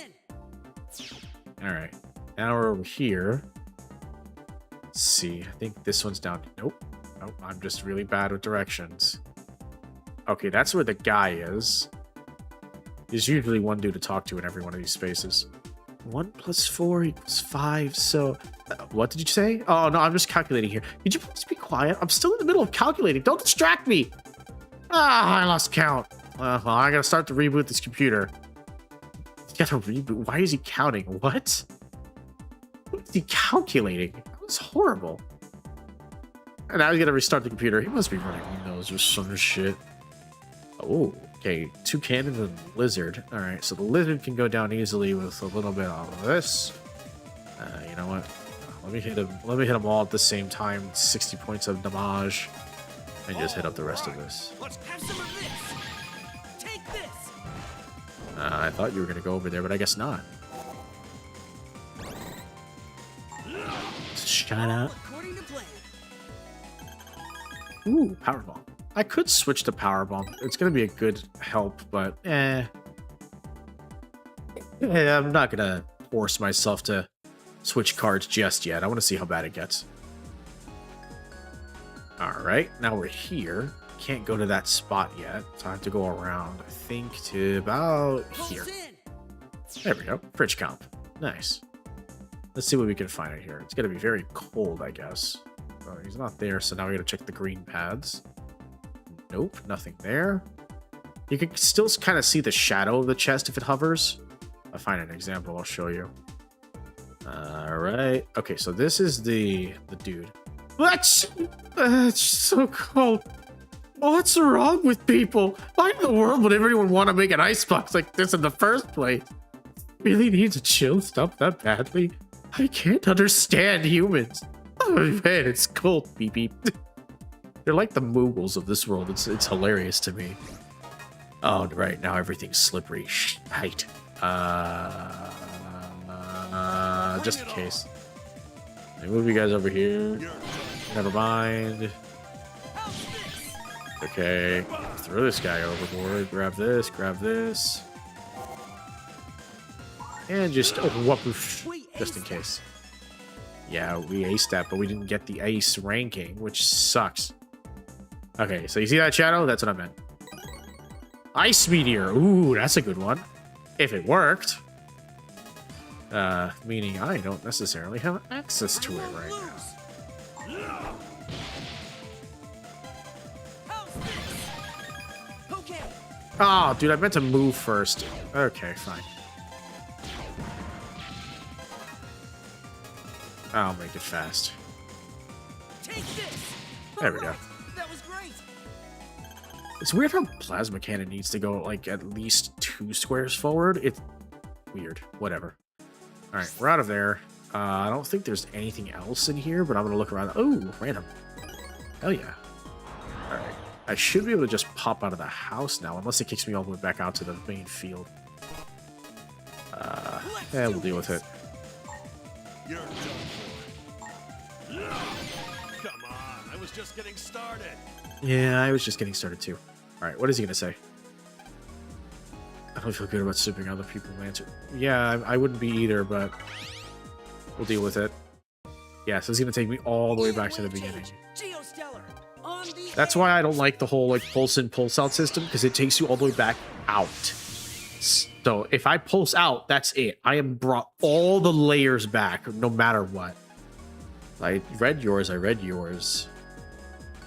Alright. Now we're over here. Let's see. I think this one's down. Nope. Nope. I'm just really bad with directions. Okay, that's where the guy is. There's usually one dude to talk to in every one of these spaces. 1 + 4 = 5, so... what did you say? Oh, no, I'm just calculating here. Could you please be quiet? I'm still in the middle of calculating. Don't distract me! Ah, I lost count. Well, I gotta start to reboot this computer. He's gotta reboot? Why is he counting? What? What is he calculating? That was horrible. And now he's gonna restart the computer. He must be running Windows or some shit. Oh, okay. 2 cannons and lizard. All right, so the lizard can go down easily with a little bit of this. You know what? Let me hit him. Let me hit them all at the same time. 60 points of damage, and just hit up the rest of this. Let's have some of this. Take this. I thought you were gonna go over there, but I guess not. Shut up. According to plan. Ooh, powerbomb. I could switch to powerbomb. It's gonna be a good help, but I'm not gonna force myself to switch cards just yet. I want to see how bad it gets. All right, now we're here. Can't go to that spot yet, so I have to go around. I think to about here. There we go. Fridge comp. Nice. Let's see what we can find out here. It's gonna be very cold, I guess. Oh, he's not there, so now we gotta check the green pads. Nope, nothing there. You can still kind of see the shadow of the chest if it hovers. I'll find an example, I'll show you. Alright. Okay, so this is the dude. What? It's so cold. What's wrong with people? Why in the world would everyone want to make an icebox like this in the first place? Really needs a chill stuff that badly? I can't understand humans. Oh man, it's cold, beep beep. They're like the Moogles of this world. It's hilarious to me. Oh, right now everything's slippery. Shite. Just in case. Let me move you guys over here. Never mind. Okay. Throw this guy overboard. Grab this. Grab this. And just whoop, just in case. Yeah, we aced that, but we didn't get the ace ranking, which sucks. Okay, so you see that shadow? That's what I meant. Ice meteor. Ooh, that's a good one. If it worked. Meaning I don't necessarily have access to it right now. Okay. Oh, dude, I meant to move first. Okay, fine. I'll make it fast. Take this. There we go. Alright, that was great. It's weird how plasma cannon needs to go like at least 2 squares forward. It's weird. Whatever. All right, we're out of there. I don't think there's anything else in here, but I'm gonna look around. Oh, random. Hell yeah. All right. I should be able to just pop out of the house now, unless it kicks me all the way back out to the main field. Yeah, we'll deal with it. You're done for. Come on, I was just getting started. Yeah, I was just getting started too. All right, what is he gonna say? I don't feel good about slipping other people answer. Yeah, I wouldn't be either, but we'll deal with it. Yeah, so it's gonna take me all the way back to the beginning. Geostellar. On the That's why I don't like the whole like pulse in, pulse out system, because it takes you all the way back out. So if I pulse out, that's it. I am brought all the layers back, no matter what. I read yours. I read yours.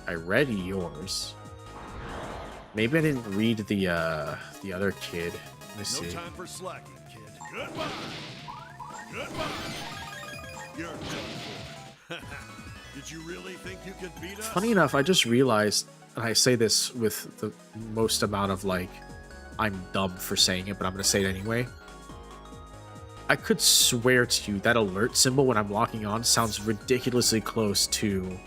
I read yours. Maybe I didn't read the other kid. Let me No see. time for slacking, kid. Goodbye. Goodbye. You're done for. Did you really think you could beat us? Funny enough, I just realized, and I say this with the most amount of like, I'm dumb for saying it, but I'm gonna say it anyway. I could swear to you that alert symbol when I'm locking on sounds ridiculously close to,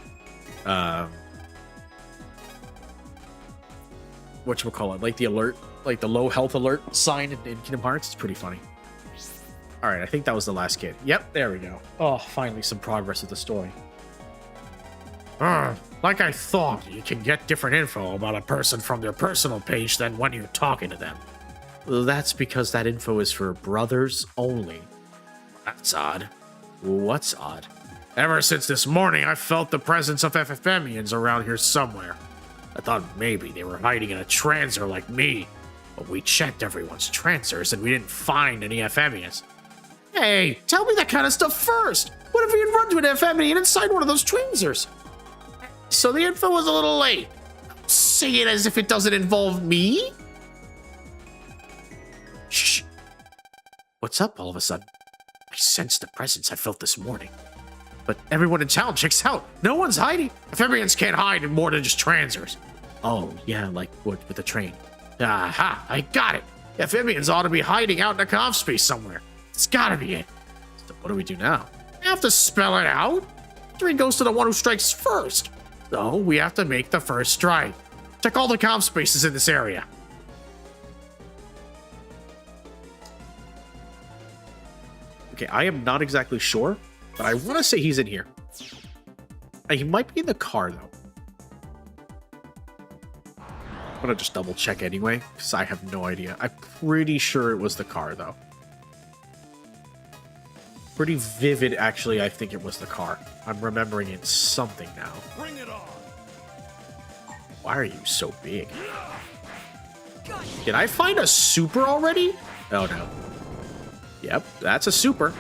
whatchamacallit, like the alert, like the low health alert sign in Kingdom Hearts. It's pretty funny. All right, I think that was the last kid. Yep, there we go. Oh, finally some progress with the story. Like I thought, you can get different info about a person from their personal page than when you're talking to them. Well, that's because that info is for brothers only. That's odd. What's odd? Ever since this morning, I felt the presence of FFMians around here somewhere. I thought maybe they were hiding in a transer like me, but we checked everyone's transers and we didn't find any FMians. Hey, tell me that kind of stuff first. What if we had run to an FME and inside one of those transers? So the info was a little late. Say it as if it doesn't involve me. Shh. What's up all of a sudden? I sensed the presence I felt this morning. But everyone in town checks out. No one's hiding. FMians can't hide in more than just transers. Oh, yeah, like what with the train. Aha, I got it. FMians ought to be hiding out in a conf space somewhere. It's gotta be it. So what do we do now? I have to spell it out. Three goes to the one who strikes first. So we have to make the first strike. Check all the conf spaces in this area. Okay, I am not exactly sure, but I want to say he's in here. He might be in the car, though. I'm going to just double check anyway, because I have no idea. I'm pretty sure it was the car, though. Pretty vivid, actually, I think it was the car. I'm remembering it something now. Bring it on. Why are you so big? Did I find a super already? Oh, no. Yep, that's a super.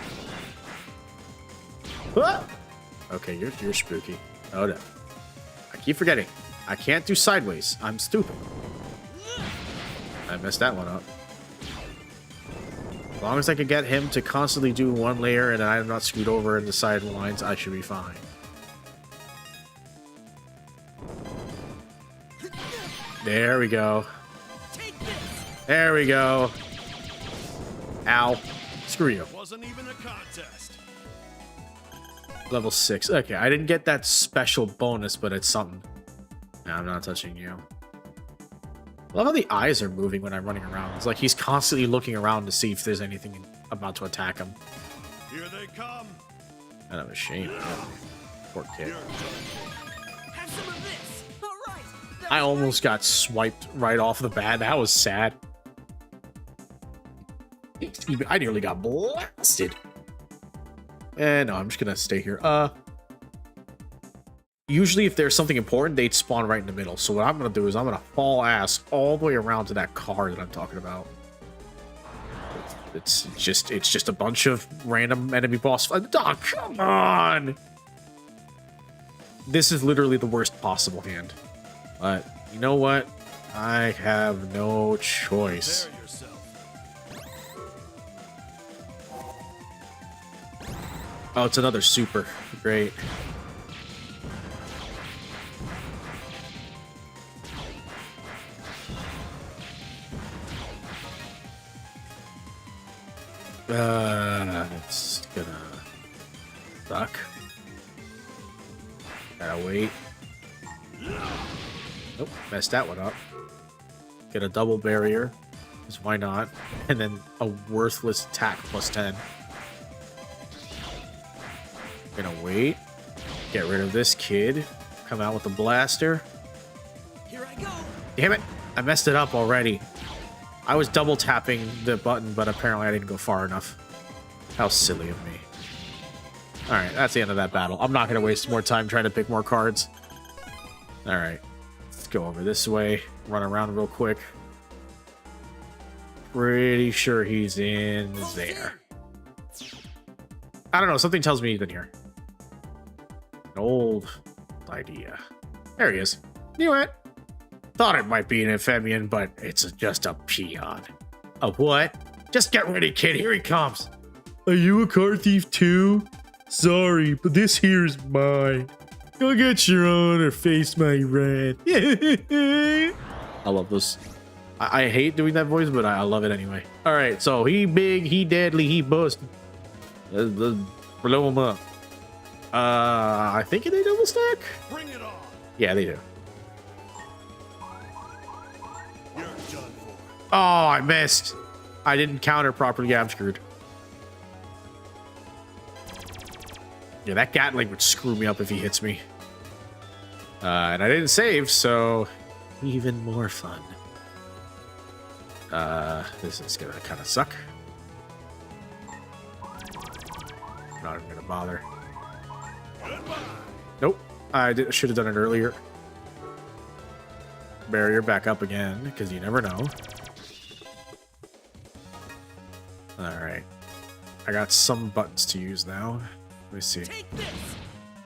Ah! Okay, you're spooky. Oh, no. I keep forgetting. I can't do sideways. I'm stupid. I messed that one up. As long as I can get him to constantly do one layer and I'm not screwed over in the sidelines, I should be fine. There we go. There we go. Ow. Screw you. Wasn't even a contest. Level 6. Okay, I didn't get that special bonus, but it's something. No, I'm not touching you. I love how the eyes are moving when I'm running around. It's like he's constantly looking around to see if there's anything about to attack him. Here they come. Kind of a shame. Poor kid. You're done Have some of this. All right. That's I almost got swiped right off the bat. That was sad. I nearly got blasted. And no, I'm just gonna stay here. Usually if there's something important, they'd spawn right in the middle. So what I'm gonna do is I'm gonna haul ass all the way around to that car that I'm talking about. It's just a bunch of random enemy boss. Oh, come on! This is literally the worst possible hand. But you know what? I have no choice. Prepare yourself. Oh, it's another super. Great. It's gonna suck. Gotta wait. Nope, messed that one up. Get a double barrier, because why not? And then a worthless attack plus 10. Gonna wait. Get rid of this kid. Come out with a blaster. Here I go. Damn it! I messed it up already. I was double tapping the button, but apparently I didn't go far enough. How silly of me. Alright, that's the end of that battle. I'm not going to waste more time trying to pick more cards. Alright, let's go over this way. Run around real quick. Pretty sure he's in there. I don't know, something tells me he's in here. An old idea. There he is. Knew it. Thought it might be an amphibian, but it's just a peon. A what? Just get ready, kid. Here he comes. Are you a car thief too? Sorry, but this here's mine. Go get your own or face my wrath. I love this. I hate doing that voice, but I love it anyway. All right, so he big, he deadly, he busted. Let's blow him up. I think they double stack. Bring it on. Yeah, they do. You're done for. Oh, I missed. I didn't counter properly. Yeah, I'm screwed. Yeah, that Gatling would screw me up if he hits me. And I didn't save, so even more fun. This is gonna kind of suck. Not even gonna bother. Goodbye. Nope. I should have done it earlier. Barrier back up again, because you never know. Alright. I got some buttons to use now. Let me see. Take this.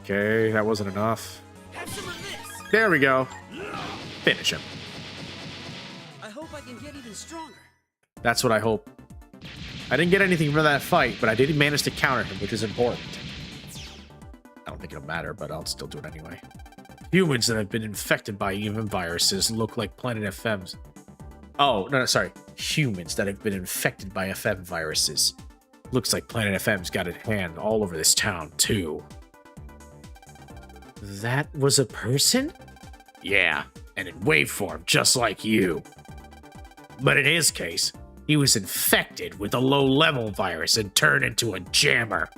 Okay, that wasn't enough. Have some of this. There we go. Finish him. I hope I can get even stronger. That's what I hope. I didn't get anything from that fight, but I did manage to counter him, which is important. I don't think it'll matter, but I'll still do it anyway. Humans that have been infected by EM viruses look like Planet FM's. Oh, no, sorry. Humans that have been infected by FM viruses. Looks like Planet FM's got a hand all over this town, too. That was a person? Yeah, and in wave form, just like you. But in his case, he was infected with a low-level virus and turned into a jammer.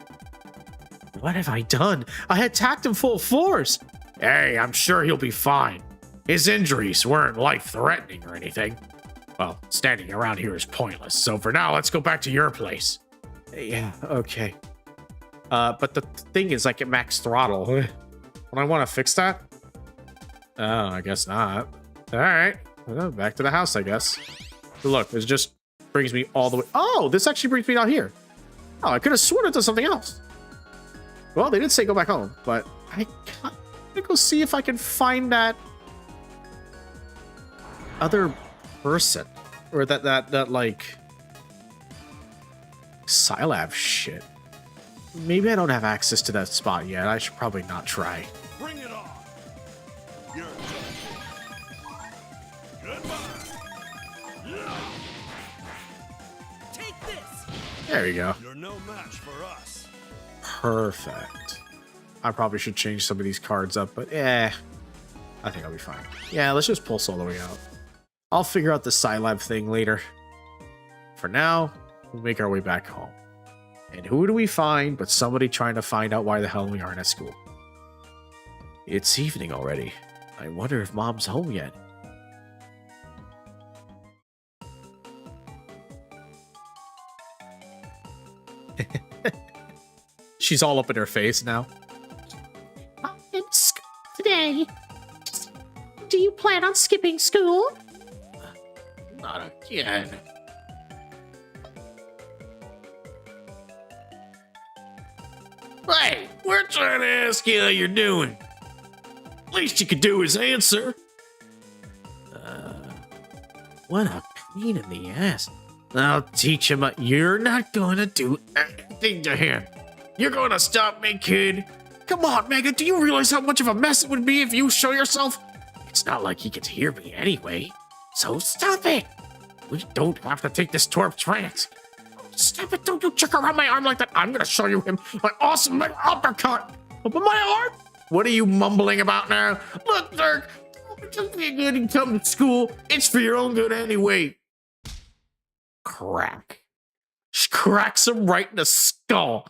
What have I done? I attacked him full force. Hey, I'm sure he'll be fine. His injuries weren't life-threatening or anything. Well, standing around here is pointless, so for now, let's go back to your place. Yeah, okay. But the thing is, like, at max throttle. Would I want to fix that? Oh, I guess not. Alright. Well, back to the house, I guess. But look, it just brings me all the way... Oh, this actually brings me down here. Oh, I could have sworn it to something else. Well, they did say go back home, but I'm gonna go see if I can find that other person. Or that like... Scilab shit. Maybe I don't have access to that spot yet. I should probably not try. Bring it on. You're done. Goodbye. Take this. There we go. You're no match for us. Perfect. I probably should change some of these cards up, but I think I'll be fine. Yeah, let's just pulse all the way out. I'll figure out the Scilab thing later. For now, we'll make our way back home. And who do we find but somebody trying to find out why the hell we aren't at school? It's evening already. I wonder if Mom's home yet. She's all up in her face now. I'm in school today. Do you plan on skipping school? Not again. Hey, we're trying to ask you how you're doing. Least you could do is answer. What a pain in the ass. I'll teach him. You're not gonna do anything to him. You're gonna stop me, kid. Come on, Mega. Do you realize how much of a mess it would be if you show yourself? It's not like he could hear me anyway. So stop it. We don't have to take this tour of trance. Stop it. Don't you check around my arm like that. I'm gonna show you him my awesome mega uppercut. But my arm? What are you mumbling about now? Look, Dirk. Just be good and come to school. It's for your own good anyway. Crack. She cracks him right in the skull.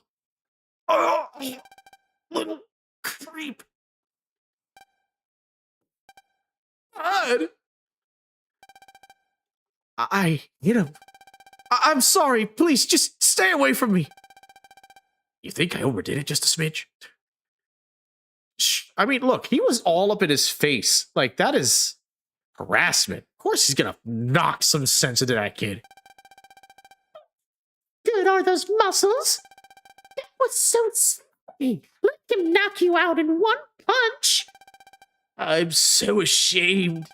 Oh, little creep. God. I hit him. I'm sorry. Please, just stay away from me. You think I overdid it just a smidge? I mean, look, he was all up in his face. Like, that is harassment. Of course he's gonna knock some sense into that kid. Good are those muscles. That was so slick. Let him knock you out in one punch. I'm so ashamed.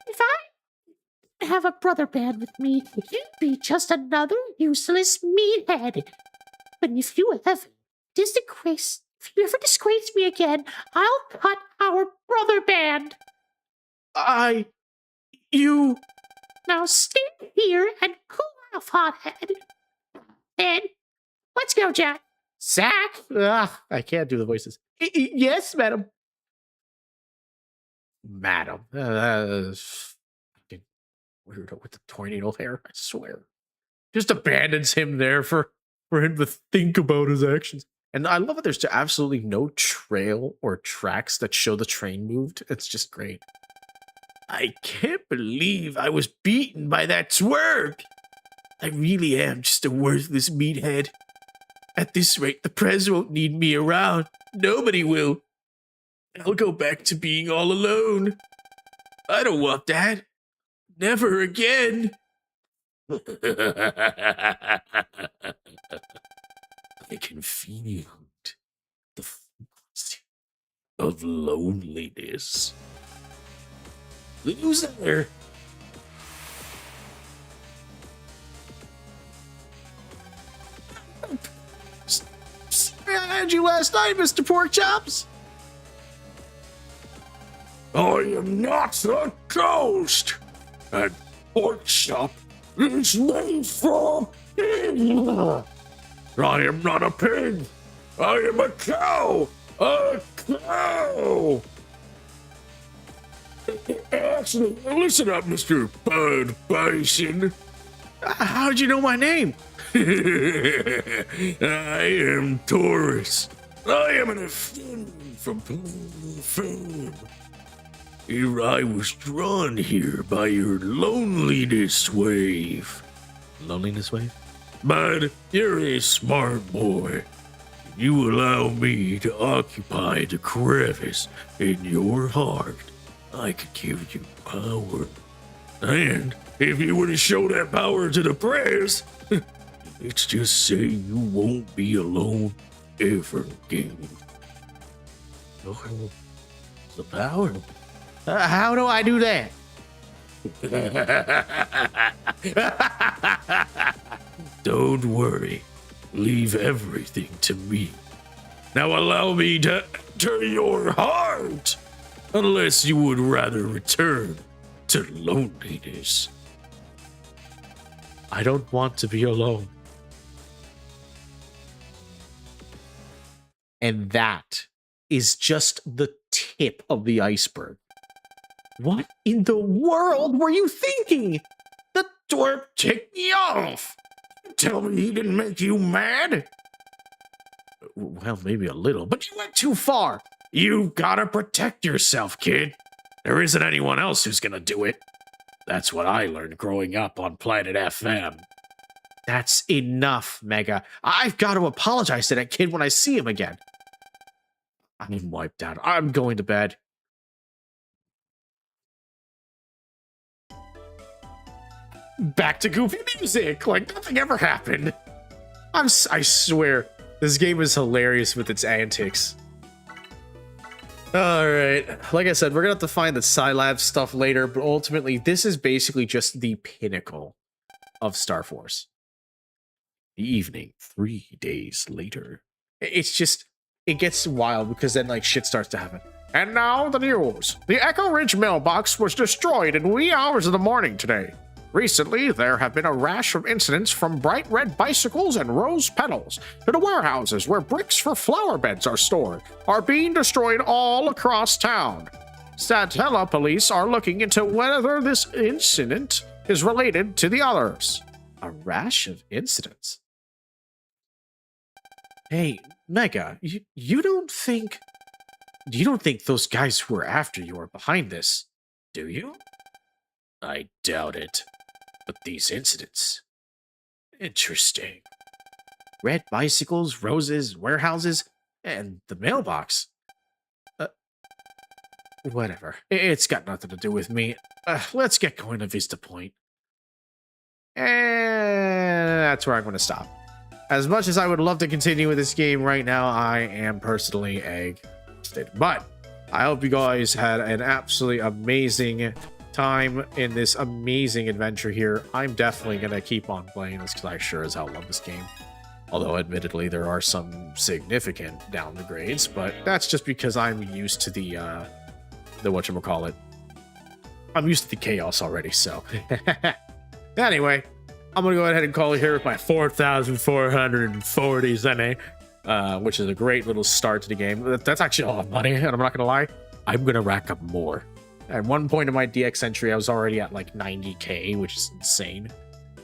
If I have a brother band with me, you'd be just another useless meathead. But if you ever disgrace me again, I'll cut our brother band. You... Now stay here and cool off, hothead. And let's go, Jack. Zach? Ugh, I can't do the voices. Yes, madam. Madam. Fucking weirdo with the tornado hair, I swear. Just abandons him there for him to think about his actions. And I love that there's absolutely no trail or tracks that show the train moved. It's just great. I can't believe I was beaten by that twerp. I really am just a worthless meathead. At this rate, the Prez won't need me around. Nobody will. I'll go back to being all alone. I don't want that. Never again. I can feel the frequency of loneliness. Who's there? I had you last night, Mr. Porkchops. I am not a ghost. That pork chop is made from pig. I am not a pig. I am a cow. A cow. Actually, listen up, Mr. Bird Bison. How'd you know my name? I am Taurus. I am an offendant from fame. Here I was drawn here by your loneliness wave. Loneliness wave? But you're a smart boy. You allow me to occupy the crevice in your heart. I could give you power. And if you were to show that power to the press, let's just say you won't be alone ever again. Oh, the power. How do I do that? Don't worry. Leave everything to me. Now allow me to enter your heart. Unless you would rather return to loneliness. I don't want to be alone. And that is just the tip of the iceberg. What in the world were you thinking? The twerp ticked me off. Tell me he didn't make you mad? Well, maybe a little, but You went too far. You gotta protect yourself, kid. There isn't anyone else who's gonna do it. That's what I learned growing up on Planet FM. that's enough, Mega. I've got to apologize to that kid when I see him again. I'm wiped out. I'm going to bed. Back to goofy music, like nothing ever happened. I swear, this game is hilarious with its antics. Alright, like I said, we're gonna have to find the Scilab stuff later, but ultimately, this is basically just the pinnacle of Star Force. The evening, 3 days later. It's just, it gets wild because then, like, shit starts to happen. And now the news. The Echo Ridge mailbox was destroyed in wee hours of the morning today. Recently, there have been a rash of incidents from bright red bicycles and rose petals to the warehouses where bricks for flower beds are stored are being destroyed all across town. Statella police are looking into whether this incident is related to the others. A rash of incidents. Hey, Mega, you don't think those guys who are after you are behind this, do you? I doubt it. But these incidents. Interesting. Red bicycles, roses, warehouses, and the mailbox. Whatever. It's got nothing to do with me. Let's get going to Vista Point. And that's where I'm going to stop. As much as I would love to continue with this game right now, I am personally exhausted. But I hope you guys had an absolutely amazing time in this amazing adventure here. I'm definitely going to keep on playing this because I sure as hell love this game. Although, admittedly, there are some significant downgrades, but that's just because I'm used to the whatchamacallit. I'm used to the chaos already, so. Anyway, I'm going to go ahead and call it here with my 4,440 Zene, which is a great little start to the game. That's actually a lot of money, and I'm not going to lie, I'm going to rack up more. At one point in my DX entry, I was already at like 90k, which is insane.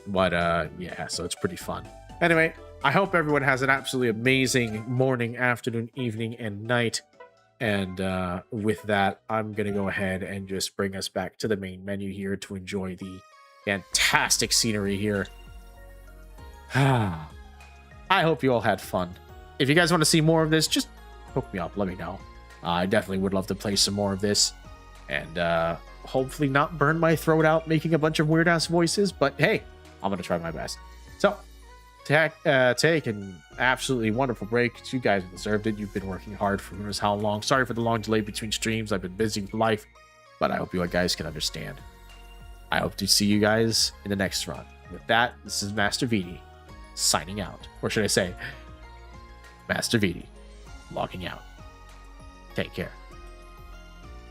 But yeah, so it's pretty fun. Anyway, I hope everyone has an absolutely amazing morning, afternoon, evening, and night. And with that, I'm going to go ahead and just bring us back to the main menu here to enjoy the fantastic scenery here. I hope you all had fun. If you guys want to see more of this, just hook me up. Let me know. I definitely would love to play some more of this. And hopefully not burn my throat out making a bunch of weird-ass voices. But hey, I'm going to try my best. So, take an absolutely wonderful break. You guys deserved it. You've been working hard for who knows how long. Sorry for the long delay between streams. I've been busy with life. But I hope you guys can understand. I hope to see you guys in the next run. With that, this is Master VD signing out. Or should I say, Master VD logging out. Take care.